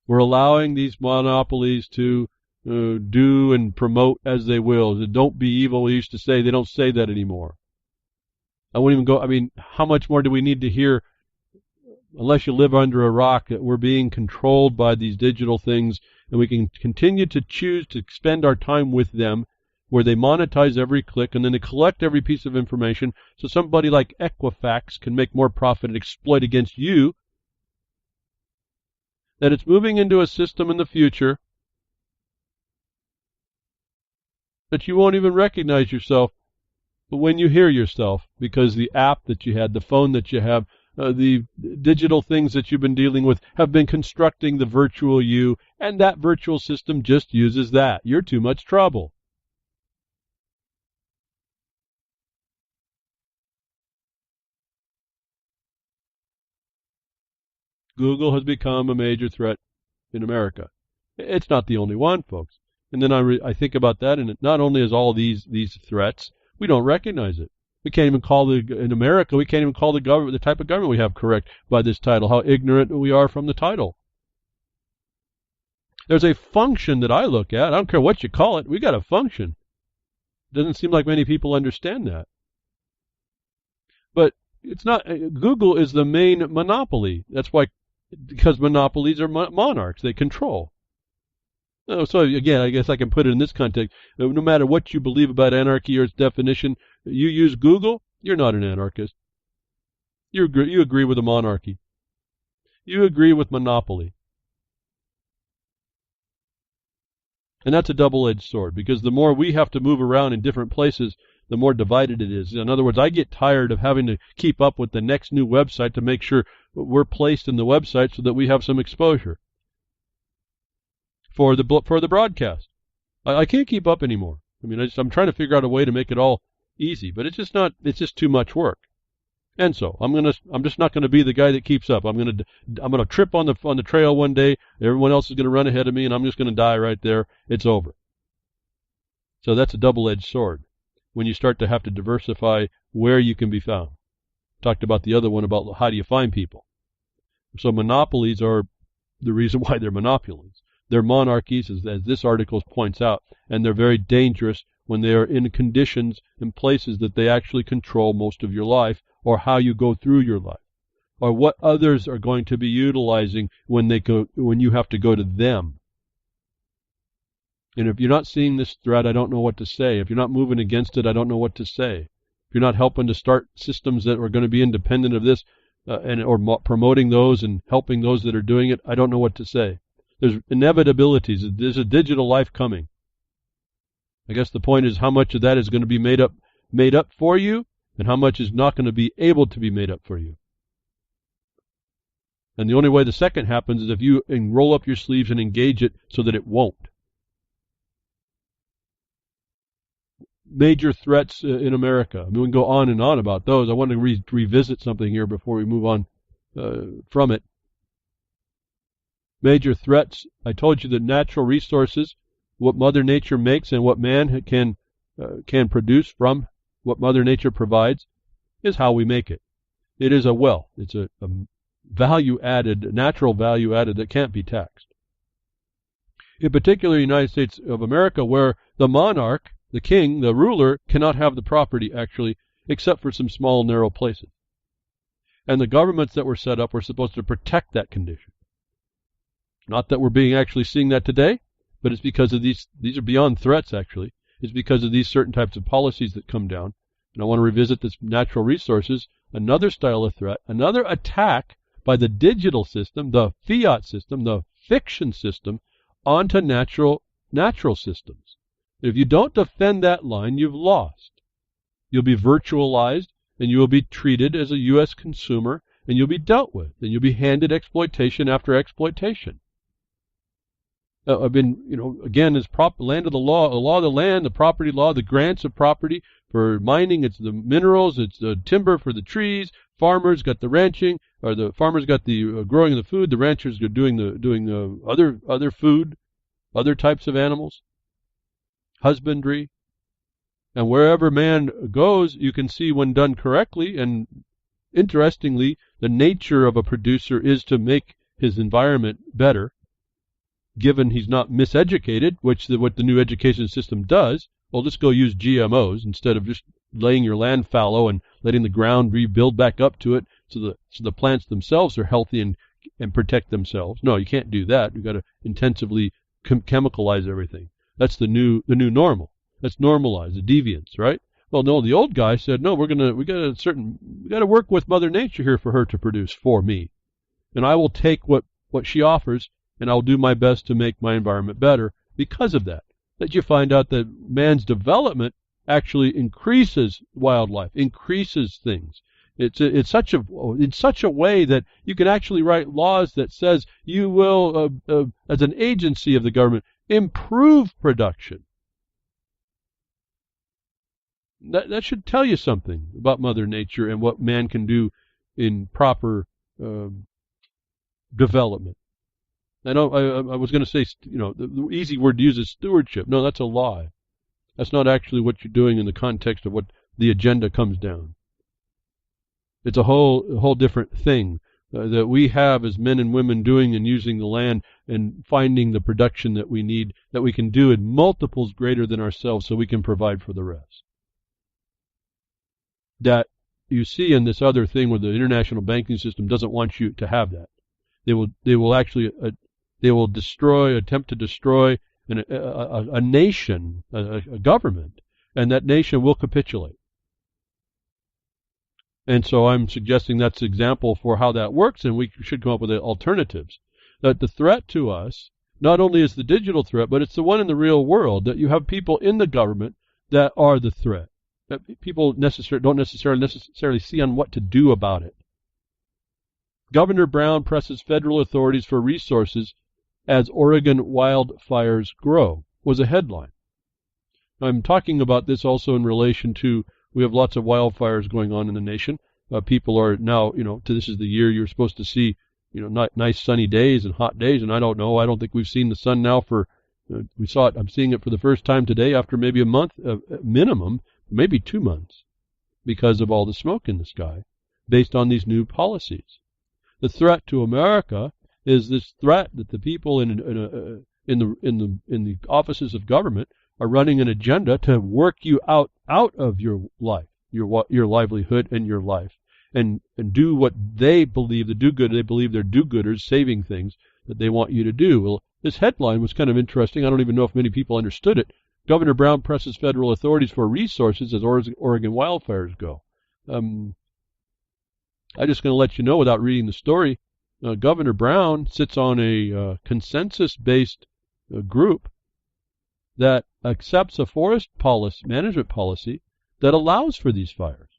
We're allowing these monopolies to do and promote as they will. Don't be evil, we used to say. They don't say that anymore. I won't even go, how much more do we need to hear, unless you live under a rock, that we're being controlled by these digital things, and we can continue to choose to spend our time with them, where they monetize every click, and then they collect every piece of information, so somebody like Equifax can make more profit and exploit against you. That it's moving into a system in the future that you won't even recognize yourself when you hear yourself, because the app that you had, the phone that you have, the digital things that you've been dealing with have been constructing the virtual you, and that virtual system just uses that. You're too much trouble. Google has become a major threat in America. It's not the only one, folks. And then I think about that, and it not only is all these threats, we don't recognize it. We can't even call in America, we can't even call the government, the type of government we have, correct by this title. How ignorant we are from the title. There's a function that I look at. I don't care what you call it. We got a function. It doesn't seem like many people understand that. But it's not. Google is the main monopoly. That's why, because monopolies are monarchs. They control. So again, I guess I can put it in this context. No matter what you believe about anarchy or its definition, you use Google, you're not an anarchist. You agree with a monarchy. You agree with monopoly. And that's a double-edged sword, because the more we have to move around in different places, the more divided it is. In other words, I get tired of having to keep up with the next new website to make sure we're placed in the website so that we have some exposure for the broadcast. I can't keep up anymore. I'm trying to figure out a way to make it all easy, but it's just too much work. And so I'm just not going to be the guy that keeps up. I'm going to trip on the trail one day. Everyone else is going to run ahead of me, and I'm just going to die right there. It's over. So that's a double-edged sword when you start to have to diversify where you can be found. Talked about the other one about how do you find people. So monopolies are the reason why they're monopolies. They're monarchies, as this article points out, and they're very dangerous when they are in conditions and places that they actually control most of your life, or how you go through your life, or what others are going to be utilizing when you have to go to them. And if you're not seeing this threat, I don't know what to say. If you're not moving against it, I don't know what to say. If you're not helping to start systems that are going to be independent of this, or promoting those and helping those that are doing it, I don't know what to say. There's inevitabilities. There's a digital life coming. I guess the point is how much of that is going to be made up for you, and how much is not going to be able to be made up for you. And the only way the second happens is if you roll up your sleeves and engage it so that it won't. Major threats in America. I mean, we can go on and on about those. I want to revisit something here before we move on from it. Major threats. I told you that natural resources, what Mother Nature makes and what man can produce from what Mother Nature provides, is how we make it. It is a wealth. It's a value added, natural value added that can't be taxed. In particular, the United States of America, where the monarch, the king, the ruler, cannot have the property, actually, except for some small, narrow places. And the governments that were set up were supposed to protect that condition. Not that we're actually seeing that today, but it's because of these are beyond threats, actually. It's because of these certain types of policies that come down. And I want to revisit this natural resources, another style of threat, another attack by the digital system, the fiat system, the fiction system, onto natural systems. If you don't defend that line, you've lost. You'll be virtualized, and you will be treated as a U.S. consumer, and you'll be dealt with, and you'll be handed exploitation after exploitation. I've been, again, it's land of the law of the land, the property law, the grants of property for mining. It's the minerals, it's the timber for the trees. Farmers got the ranching, or the farmers got the growing of the food. The ranchers are doing the other food, other types of animals, husbandry. And wherever man goes, you can see when done correctly, and interestingly, the nature of a producer is to make his environment better, given he's not miseducated, which what the new education system does. Well, just go use GMOs instead of just laying your land fallow and letting the ground rebuild back up to it so the plants themselves are healthy and protect themselves. No, you can't do that. You've got to intensively chemicalize everything. That's the new normal. Let's normalize the deviance, right? Well, no, the old guy said, no, we got to work with Mother Nature here for her to produce for me. And I will take what she offers, and I'll do my best to make my environment better because of that. That you find out that man's development actually increases wildlife, increases things. It's in such a way that you can actually write laws that says you will, as an agency of the government, improve production. That should tell you something about Mother Nature and what man can do in proper development. I was going to say, the easy word to use is stewardship. No, that's a lie. That's not actually what you're doing in the context of what the agenda comes down. It's a whole different thing that we have as men and women doing and using the land and finding the production that we need, that we can do in multiples greater than ourselves so we can provide for the rest. That you see in this other thing where the international banking system doesn't want you to have that. They will actually attempt to destroy a nation, a government, and that nation will capitulate. And so I'm suggesting that's an example for how that works, and we should come up with alternatives. That the threat to us not only is the digital threat, but it's the one in the real world, that you have people in the government that are the threat, that people don't necessarily see on what to do about it. Governor Brown presses federal authorities for resources as Oregon wildfires grow, was a headline. I'm talking about this also in relation to, we have lots of wildfires going on in the nation. People are now, this is the year you're supposed to see, nice sunny days and hot days, and I don't know. I don't think we've seen the sun now for, we saw it, I'm seeing it for the first time today after maybe a month, minimum, maybe 2 months, because of all the smoke in the sky, based on these new policies. The threat to America is this threat that the people in the offices of government are running an agenda to work you out of your life, your livelihood and your life, and do what they believe the do-good. They believe they're do-gooders, saving things that they want you to do. Well, this headline was kind of interesting. I don't even know if many people understood it. Governor Brown presses federal authorities for resources as Oregon wildfires go. I'm just going to let you know without reading the story. Governor Brown sits on a consensus-based group that accepts a forest management policy that allows for these fires.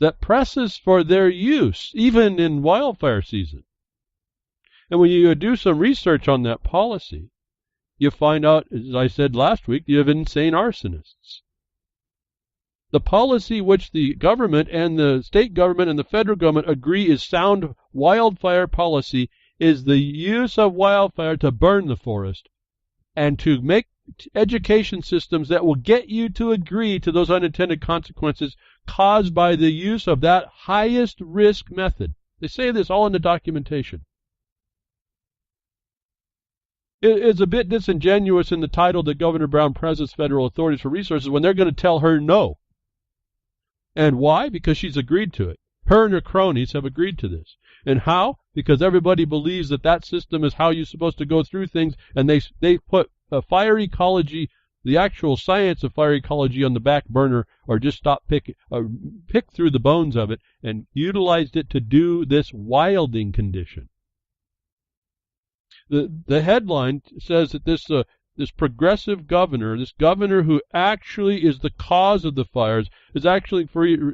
that presses for their use, even in wildfire season. And when you do some research on that policy, you find out, as I said last week, you have insane arsonists. The policy which the government and the state government and the federal government agree is sound wildfire policy is the use of wildfire to burn the forest and to make education systems that will get you to agree to those unintended consequences caused by the use of that highest risk method. They say this all in the documentation. It is a bit disingenuous in the title that Governor Brown presses federal authorities for resources when they're going to tell her no. And why? Because she's agreed to it. Her and her cronies have agreed to this. And how? Because everybody believes that that system is how you're supposed to go through things, and they put fire ecology, the actual science of fire ecology, on the back burner, or just pick through the bones of it and utilized it to do this wilding condition. The headline says that this progressive governor, this governor who actually is the cause of the fires, is actually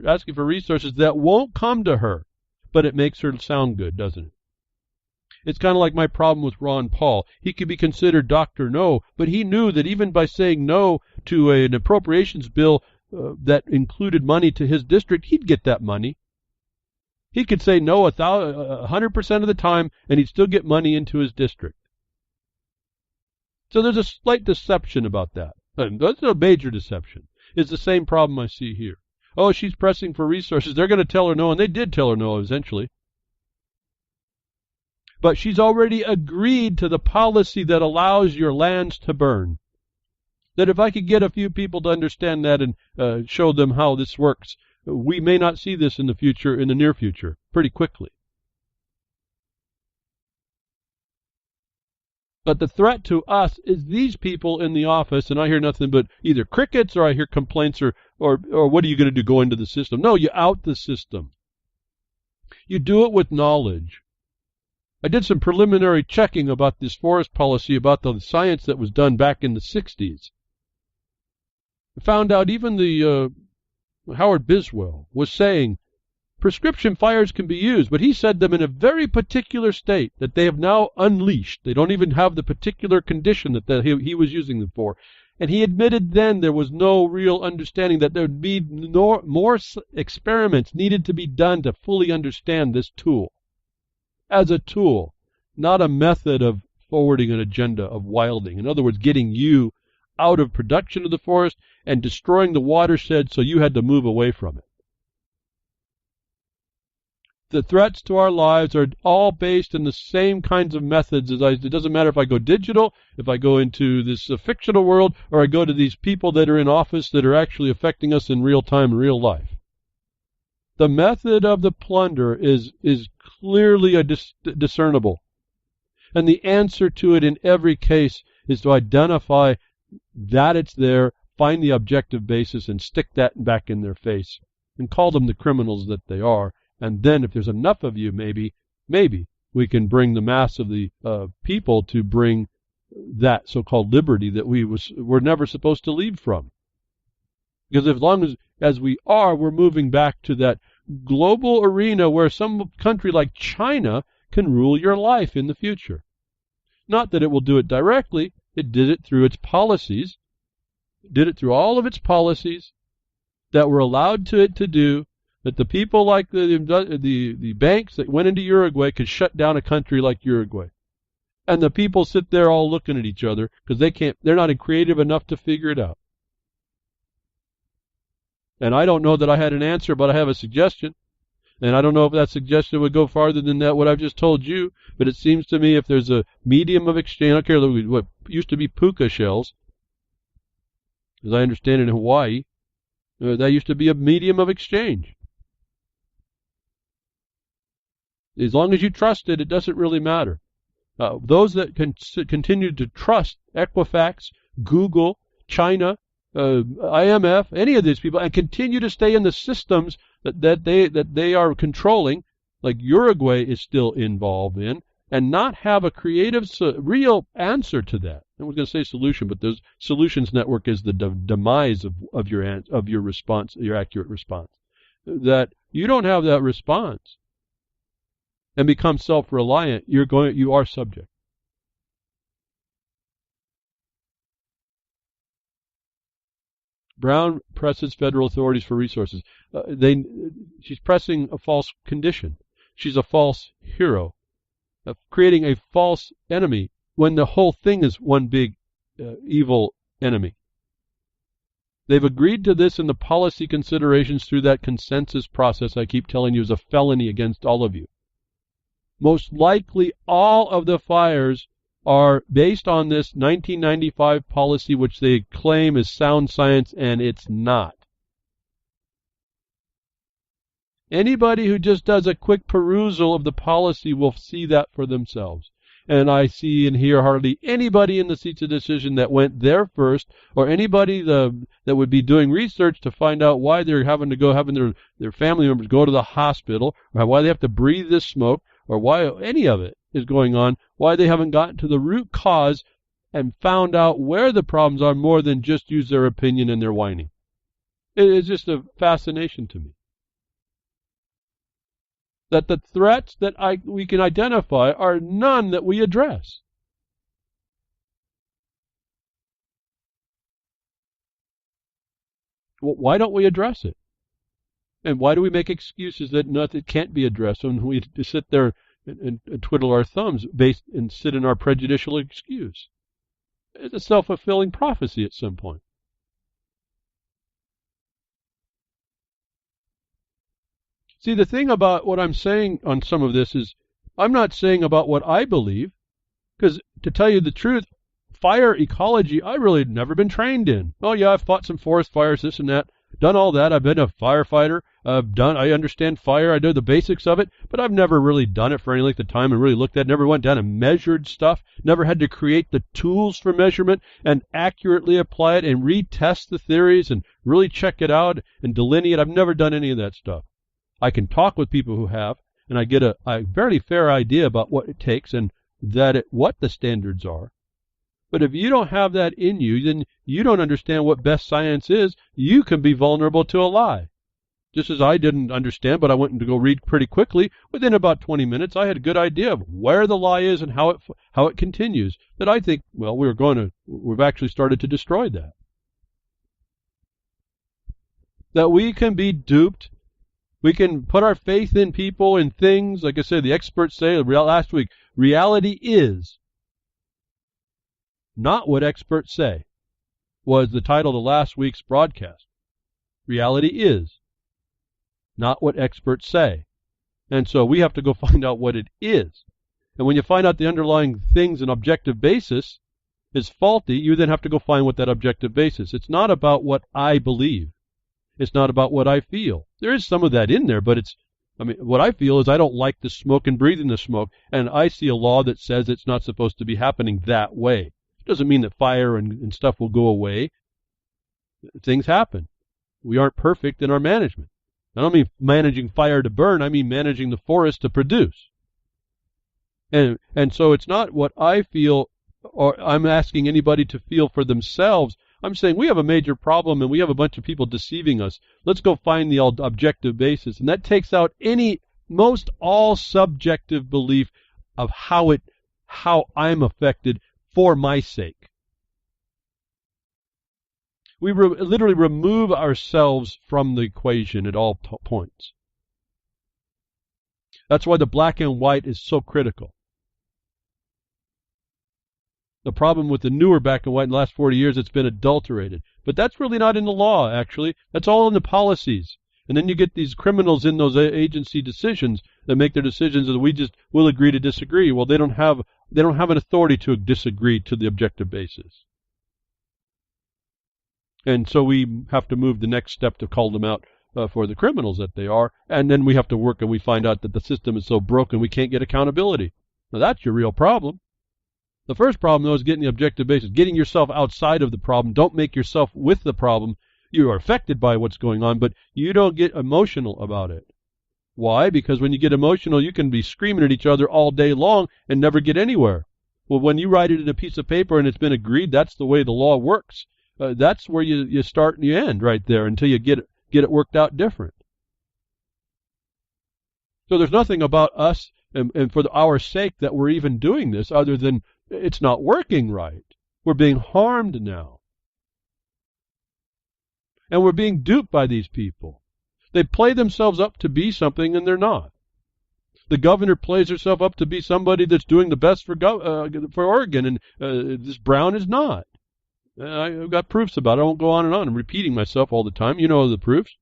asking for resources that won't come to her, but it makes her sound good, doesn't it? It's kind of like my problem with Ron Paul. He could be considered Dr. No, but he knew that even by saying no to an appropriations bill that included money to his district, he'd get that money. He could say no 100% of the time, and he'd still get money into his district. So there's a slight deception about that. That's a major deception. It's the same problem I see here. Oh, she's pressing for resources. They're going to tell her no, and they did tell her no eventually. But she's already agreed to the policy that allows your lands to burn. That if I could get a few people to understand that and show them how this works, we may not see this in the near future, pretty quickly. But the threat to us is these people in the office, and I hear nothing but either crickets or I hear complaints or what are you going to do, go into the system? No, you out the system. You do it with knowledge. I did some preliminary checking about this forest policy, about the science that was done back in the 60s. I found out even the Howard Biswell was saying prescription fires can be used, but he said them in a very particular state that they have now unleashed. They don't even have the particular condition that he was using them for. And he admitted then there was no real understanding that there would be more experiments needed to be done to fully understand this tool. As a tool, not a method of forwarding an agenda of wilding. In other words, getting you out of production of the forest and destroying the watershed so you had to move away from it. The threats to our lives are all based in the same kinds of methods. It doesn't matter if I go digital, if I go into this fictional world, or I go to these people that are in office that are actually affecting us in real time, in real life. The method of the plunder is clearly discernible. And the answer to it in every case is to identify that it's there, find the objective basis, and stick that back in their face, and call them the criminals that they are. And then if there's enough of you, maybe we can bring the mass of the people to bring that so-called liberty that we're never supposed to leave from. Because as long as we are, we're moving back to that global arena where some country like China can rule your life in the future. Not that it will do it directly. It did it through its policies. It did it through all of its policies that were allowed to it to do, that the people like the banks that went into Uruguay could shut down a country like Uruguay. And the people sit there all looking at each other because they're not creative enough to figure it out. And I don't know that I had an answer, but I have a suggestion. And I don't know if that suggestion would go farther than what I've just told you, but it seems to me if there's a medium of exchange, I don't care what used to be puka shells, as I understand it in Hawaii, that used to be a medium of exchange. As long as you trust it, it doesn't really matter. Those that can continue to trust Equifax, Google, China, IMF, any of these people, and continue to stay in the systems that they are controlling, like Uruguay is still involved in, and not have a creative, real answer to that. I was going to say solution, but the solutions network is the demise of your response, your accurate response. that you don't have that response and become self-reliant, you are subject. Brown presses federal authorities for resources. She's pressing a false condition. She's a false hero, creating a false enemy when the whole thing is one big evil enemy. They've agreed to this in the policy considerations through that consensus process I keep telling you is a felony against all of you. Most likely all of the fires are based on this 1995 policy, which they claim is sound science, and it's not. Anybody who just does a quick perusal of the policy will see that for themselves. And I see and hear hardly anybody in the seats of decision that went there first, or anybody that would be doing research to find out why they're having their family members go to the hospital, or why they have to breathe this smoke, or why any of it is going on, why they haven't gotten to the root cause and found out where the problems are more than just use their opinion and their whining. It is just a fascination to me that the threats that we can identify are none that we address. Well, why don't we address it? And why do we make excuses that it can't be addressed when we sit there and twiddle our thumbs and sit in our prejudicial excuse? It's a self-fulfilling prophecy at some point. See, the thing about what I'm saying on some of this is I'm not saying about what I believe, because to tell you the truth, fire ecology I really had never been trained in. Oh yeah, I've fought some forest fires, this and that, done all that. I've been a firefighter. I understand fire. I know the basics of it, but I've never really done it for any length of time and really looked at it. Never went down and measured stuff. Never had to create the tools for measurement and accurately apply it and retest the theories and really check it out and delineate. I've never done any of that stuff. I can talk with people who have, and I get a fairly fair idea about what it takes and what the standards are. But if you don't have that in you, then you don't understand what best science is. You can be vulnerable to a lie. Just as I didn't understand, but I went to go read pretty quickly. Within about 20 minutes, I had a good idea of where the lie is and how it continues. That I think, well, we've actually started to destroy that. That we can be duped. We can put our faith in people and things. Like I said, the experts say last week, reality is not what experts say, was the title of last week's broadcast. Reality is not what experts say. And so we have to go find out what it is. And when you find out the underlying things and objective basis is faulty, you then have to go find what that objective basis. It's not about what I believe. It's not about what I feel. There is some of that in there, but what I feel is I don't like the smoke and breathing the smoke, and I see a law that says it's not supposed to be happening that way. It doesn't mean that fire and stuff will go away. Things happen. We aren't perfect in our management. I don't mean managing fire to burn. I mean managing the forest to produce. And so it's not what I feel, or I'm asking anybody to feel for themselves. I'm saying we have a major problem and we have a bunch of people deceiving us. Let's go find the objective basis. And that takes out most all subjective belief of how I'm affected for my sake. We literally remove ourselves from the equation at all points. That's why the black and white is so critical. The problem with the newer black and white in the last 40 years, it's been adulterated. But that's really not in the law, actually. That's all in the policies. And then you get these criminals in those agency decisions that make their decisions that we'll agree to disagree. Well, they don't have an authority to disagree to the objective basis. And so we have to move the next step to call them out for the criminals that they are. And then we have to work and we find out that the system is so broken we can't get accountability. Now that's your real problem. The first problem, though, is getting the objective basis, getting yourself outside of the problem. Don't make yourself with the problem. You are affected by what's going on, but you don't get emotional about it. Why? Because when you get emotional, you can be screaming at each other all day long and never get anywhere. Well, when you write it in a piece of paper and it's been agreed, that's the way the law works. That's where you start and you end right there until you get it worked out different. So there's nothing about us and for our sake that we're even doing this other than it's not working right. We're being harmed now. And we're being duped by these people. They play themselves up to be something and they're not. The governor plays herself up to be somebody that's doing the best for Oregon, and this Brown is not. I've got proofs about it. I won't go on and on. I'm repeating myself all the time. You know the proofs.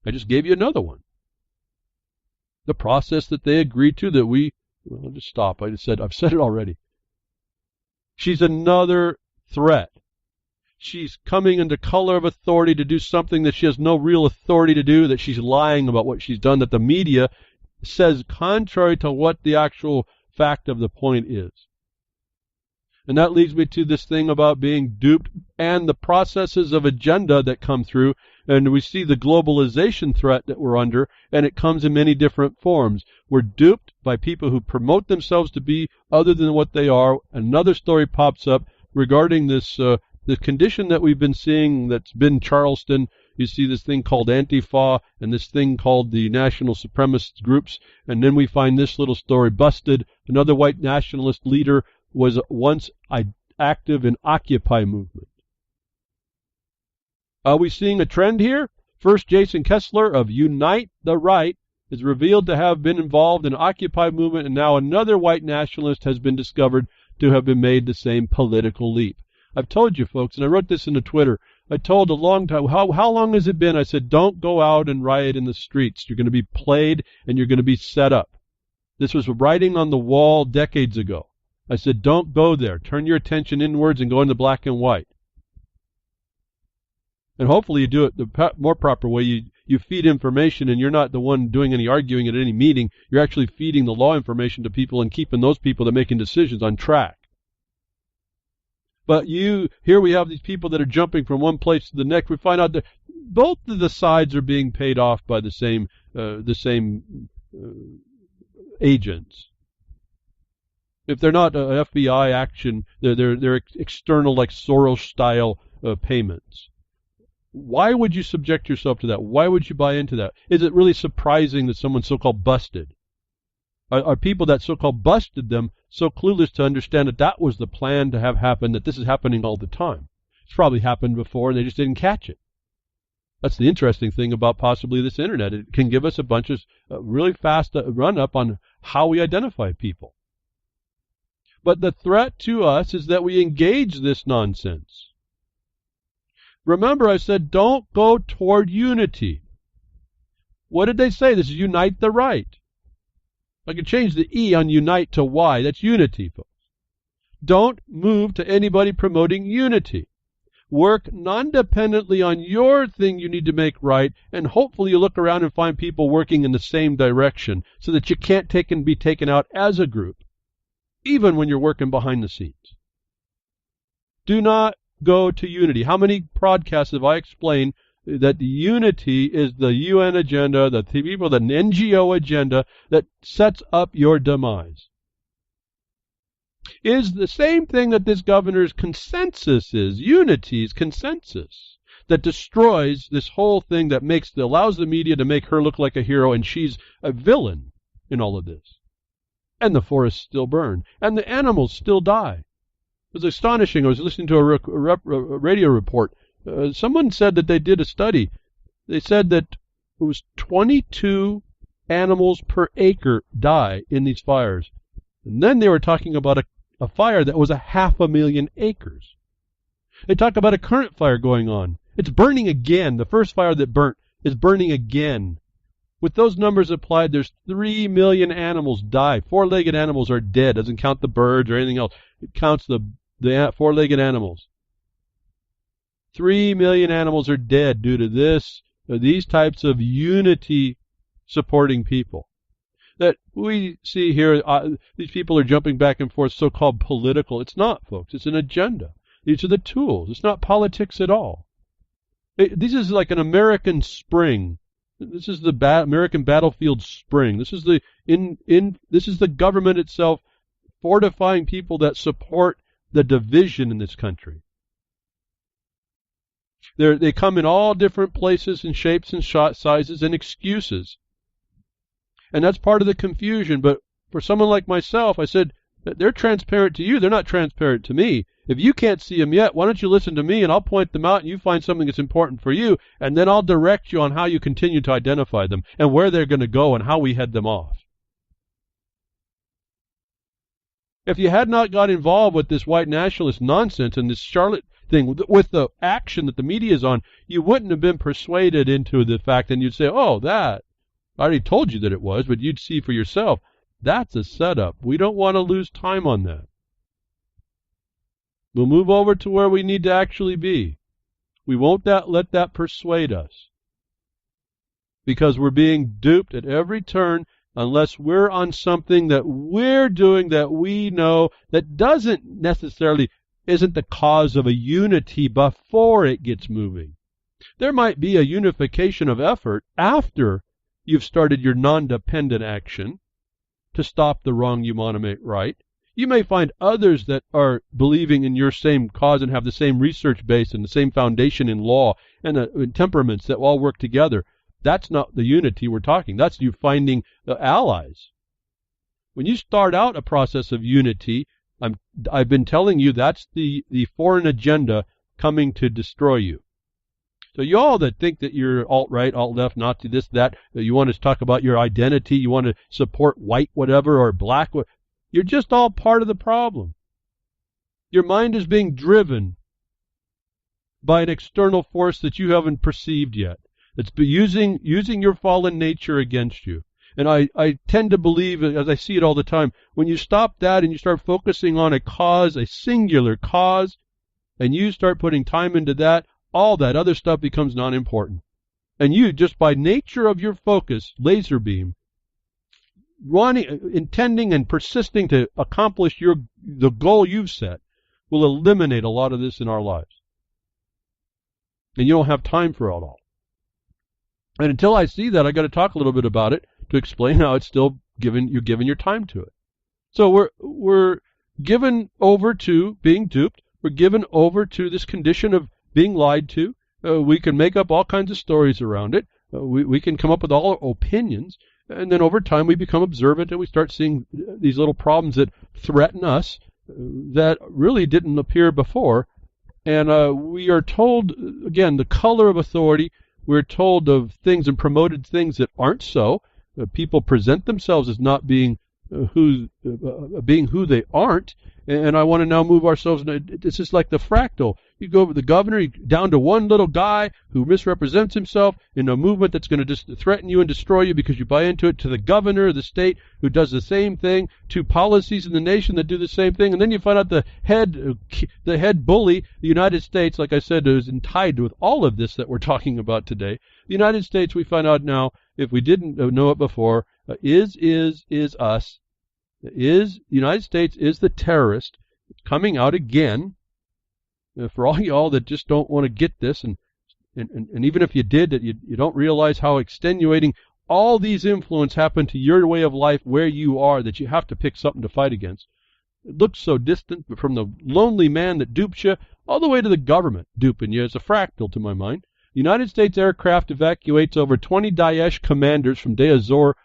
I just gave you another one. The process that they agreed to that I'll just stop. I've said it already. She's another threat. She's coming under color of authority to do something that she has no real authority to do, that she's lying about what she's done, that the media says contrary to what the actual fact of the point is. And that leads me to this thing about being duped and the processes of agenda that come through. And we see the globalization threat that we're under, and it comes in many different forms. We're duped by people who promote themselves to be other than what they are. Another story pops up regarding this the condition that we've been seeing that's been Charleston. You see this thing called Antifa and this thing called the national supremacist groups. And then we find this little story busted. Another white nationalist leader was once active in Occupy movement. Are we seeing a trend here? First, Jason Kessler of Unite the Right is revealed to have been involved in Occupy movement, and now another white nationalist has been discovered to have been made the same political leap. I've told you folks, and I wrote this in the Twitter, I told a long time, how long has it been? I said, don't go out and riot in the streets. You're going to be played and you're going to be set up. This was writing on the wall decades ago. I said, don't go there. Turn your attention inwards and go into black and white. And hopefully you do it the more proper way. You feed information, and you're not the one doing any arguing at any meeting. You're actually feeding the law information to people and keeping those people that are making decisions on track. But here we have these people that are jumping from one place to the next. We find out that both of the sides are being paid off by the same agents. If they're not FBI action, they're external, like Soros-style payments. Why would you subject yourself to that? Why would you buy into that? Is it really surprising that someone so-called busted? Are people that so-called busted them so clueless to understand that that was the plan to have happen, that this is happening all the time? It's probably happened before and they just didn't catch it. That's the interesting thing about possibly this internet. It can give us a bunch of really fast run-up on how we identify people. But the threat to us is that we engage this nonsense. Remember, I said, don't go toward unity. What did they say? This is Unite the Right. I could change the E on unite to Y. That's unity, folks. Don't move to anybody promoting unity. Work non-dependently on your thing you need to make right, and hopefully you look around and find people working in the same direction so that you can't be taken out as a group, even when you're working behind the scenes. Do not go to unity. How many podcasts have I explained that the unity is the UN agenda, the NGO agenda that sets up your demise? Is the same thing that this governor's consensus is. Unity's consensus that destroys this whole thing, that allows the media to make her look like a hero, and she's a villain in all of this. And the forests still burn, and the animals still die. It was astonishing. I was listening to a radio report. Someone said that they did a study. They said that it was 22 animals per acre die in these fires. And then they were talking about a fire that was 500,000 acres. They talk about a current fire going on. It's burning again. The first fire that burnt is burning again. With those numbers applied, there's 3 million animals die. Four-legged animals are dead. Doesn't count the birds or anything else. It counts the four-legged animals. 3 million animals are dead due to these types of unity-supporting people. That we see here, these people are jumping back and forth, so-called political. It's not, folks. It's an agenda. These are the tools. It's not politics at all. This is like an American spring. This is the American battlefield spring. This is the government itself fortifying people that support the division in this country. They come in all different places and shapes and sizes and excuses. And that's part of the confusion. But for someone like myself, I said, they're transparent to you. They're not transparent to me. If you can't see them yet, why don't you listen to me and I'll point them out and you find something that's important for you, and then I'll direct you on how you continue to identify them and where they're going to go and how we head them off. If you had not got involved with this white nationalist nonsense and this Charlotte thing, with the action that the media is on, you wouldn't have been persuaded into the fact, and you'd say, oh, that, I already told you that it was, but you'd see for yourself. That's a setup. We don't want to lose time on that. We'll move over to where we need to actually be. We won't let that persuade us, because we're being duped at every turn unless we're on something that we're doing that we know that doesn't necessarily, isn't the cause of a unity before it gets moving. There might be a unification of effort after you've started your non-dependent action to stop the wrong you want to make right. You may find others that are believing in your same cause and have the same research base and the same foundation in law and temperaments that all work together. That's not the unity we're talking. That's you finding allies. When you start out a process of unity, I've been telling you that's the foreign agenda coming to destroy you. So you all that think that you're alt-right, alt-left, Nazi, this, that you want to talk about your identity, you want to support white whatever or black, you're just all part of the problem. Your mind is being driven by an external force that you haven't perceived yet. It's using your fallen nature against you. And I tend to believe, as I see it all the time, when you stop that and you start focusing on a cause, a singular cause, and you start putting time into that, all that other stuff becomes non-important. And you, just by nature of your focus, laser beam, intending and persisting to accomplish the goal you've set, will eliminate a lot of this in our lives. And you don't have time for it all. And until I see that, I got to talk a little bit about it to explain how it's still you're giving your time to it. So we're given over to being duped. We're given over to this condition of being lied to. We can make up all kinds of stories around it. We can come up with all our opinions. And then over time we become observant and we start seeing these little problems that threaten us that really didn't appear before. And we are told, again, the color of authority. We're told of things and promoted things that aren't so. People present themselves as not being who they aren't. And I want to now move ourselves. It's just like the fractal. You go over the governor down to one little guy who misrepresents himself in a movement that's going to just threaten you and destroy you because you buy into it, to the governor of the state who does the same thing, to policies in the nation that do the same thing, and then you find out the head bully, the United States, like I said, is tied with all of this that we're talking about today. The United States, we find out now, if we didn't know it before, is us. The United States is the terrorist. It's coming out again. For all y'all that just don't want to get this, and even if you did, that you don't realize how extenuating all these influence happen to your way of life where you are, that you have to pick something to fight against. It looks so distant, but from the lonely man that dupes you all the way to the government duping you, it's a fractal to my mind. The United States aircraft evacuates over 20 Daesh commanders from ez-Zor,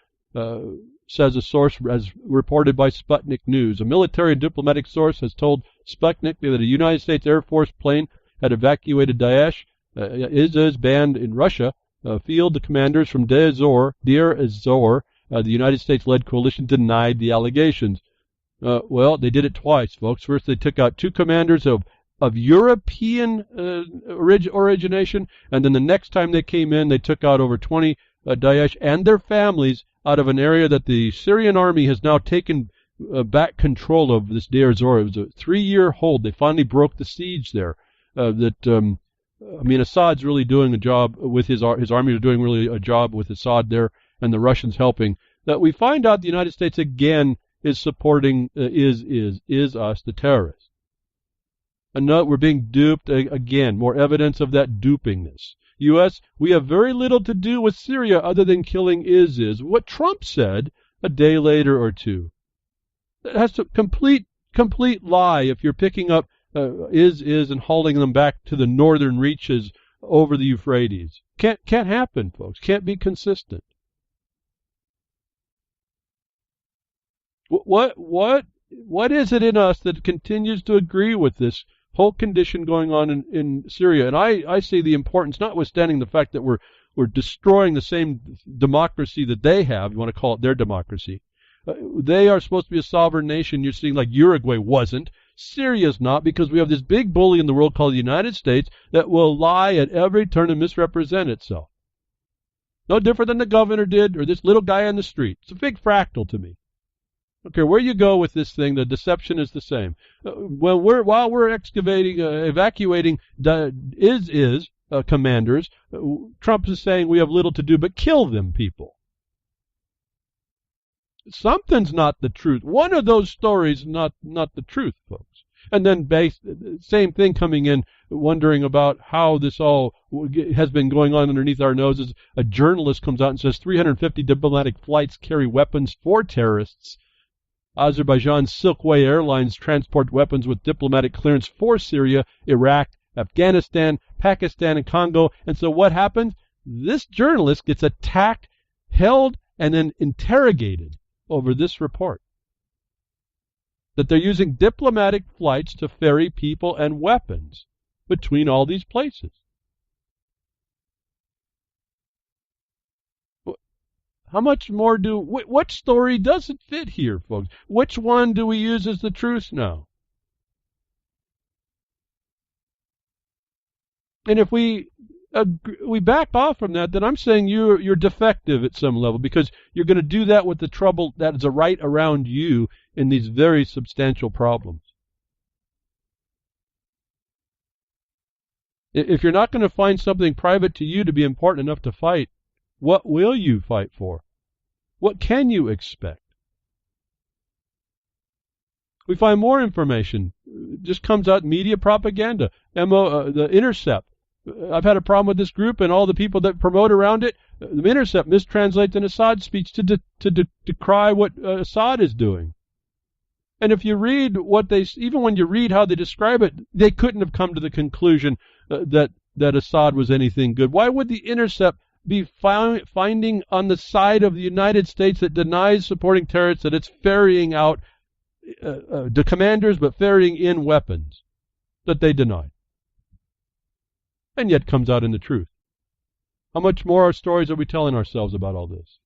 says a source as reported by Sputnik News. A military and diplomatic source has told Sputnik that a United States Air Force plane had evacuated Daesh, ISUS banned in Russia, field commanders from Deir ez-Zor. The United States-led coalition denied the allegations. Well, they did it twice, folks. First, they took out 2 commanders of European origination, and then the next time they came in, they took out over 20 Daesh and their families out of an area that the Syrian army has now taken back control of, this Deir ez-Zor. It was a 3-year hold. They finally broke the siege there. Assad's really doing a job with his army are doing really a job with Assad there, and the Russians helping. That we find out the United States again is supporting us, the terrorists. And no, we're being duped again. More evidence of that dupingness. U.S., we have very little to do with Syria other than killing ISIS. What Trump said a day later or two. That's a complete lie if you're picking up ISIS and hauling them back to the northern reaches over the Euphrates. Can't happen, folks. Can't be consistent. What is it in us that continues to agree with this whole condition going on in Syria? And I see the importance, notwithstanding the fact that we're destroying the same democracy that they have. You want to call it their democracy. They are supposed to be a sovereign nation. You're seeing like Uruguay wasn't. Syria's not, because we have this big bully in the world called the United States that will lie at every turn and misrepresent itself. No different than the governor did or this little guy on the street. It's a big fractal to me. Okay, where you go with this thing, the deception is the same. While we're evacuating the commanders, Trump is saying we have little to do but kill them people. Something's not the truth. One of those stories not the truth, folks. And then same thing coming in, wondering about how this all has been going on underneath our noses. A journalist comes out and says 350 diplomatic flights carry weapons for terrorists. Azerbaijan's Silkway Airlines transport weapons with diplomatic clearance for Syria, Iraq, Afghanistan, Pakistan, and Congo. And so what happens? This journalist gets attacked, held, and then interrogated over this report. That they're using diplomatic flights to ferry people and weapons between all these places. How much more what story doesn't fit here, folks? Which one do we use as the truth now? And if we back off from that, then I'm saying you're defective at some level, because you're going to do that with the trouble that is right around you in these very substantial problems. If you're not going to find something private to you to be important enough to fight, what will you fight for? What can you expect? We find more information. It just comes out media propaganda. The Intercept. I've had a problem with this group and all the people that promote around it. The Intercept mistranslates an Assad speech to decry what Assad is doing. And if you read even when you read how they describe it, they couldn't have come to the conclusion that Assad was anything good. Why would the Intercept be finding on the side of the United States that denies supporting terrorists that it's ferrying out the commanders, but ferrying in weapons that they deny? And yet comes out in the truth. How much more stories are we telling ourselves about all this?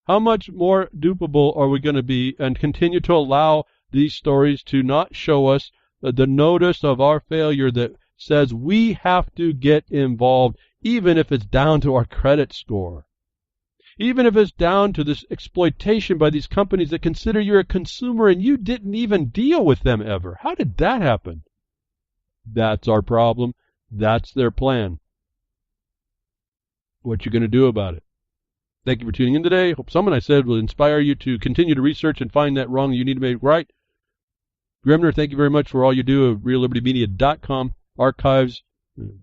How much more dupable are we going to be and continue to allow these stories to not show us the notice of our failure that says we have to get involved, even if it's down to our credit score? Even if it's down to this exploitation by these companies that consider you're a consumer and you didn't even deal with them ever. How did that happen? That's our problem. That's their plan. What you going to do about it? Thank you for tuning in today. Hope something I said will inspire you to continue to research and find that wrong you need to make right. 𝒟𝓸, thank you very much for all you do at reallibertymedia.com, archives,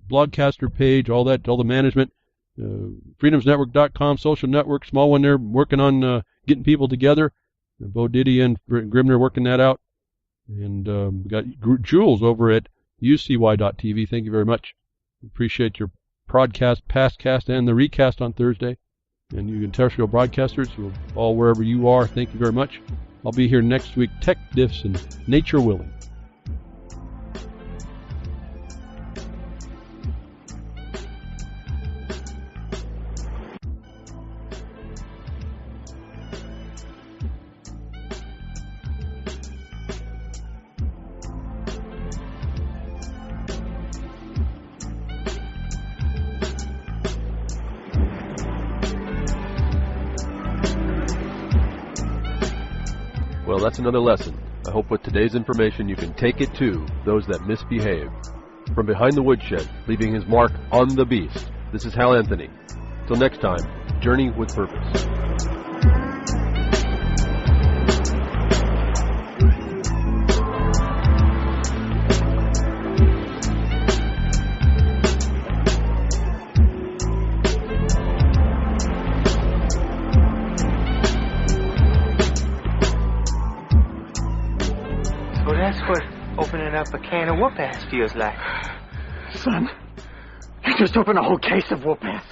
blogcaster page, all that, all the management, freedomsnetwork.com, social network, small one there, working on getting people together. Bo Diddy and 𝒟𝓸 working that out. And we got Jules over at ucy.tv. Thank you very much. Appreciate your broadcast, pastcast, and the recast on Thursday. And you can terrestrial broadcasters, all wherever you are, thank you very much. I'll be here next week, tech diffs and nature willing. Well, that's another lesson. I hope with today's information you can take it to those that misbehave. From behind the woodshed, leaving his mark on the beast, this is Hal Anthony. Till next time, journey with purpose. That's what opening up a can of whoop-ass feels like. Son, you just opened a whole case of whoop-ass.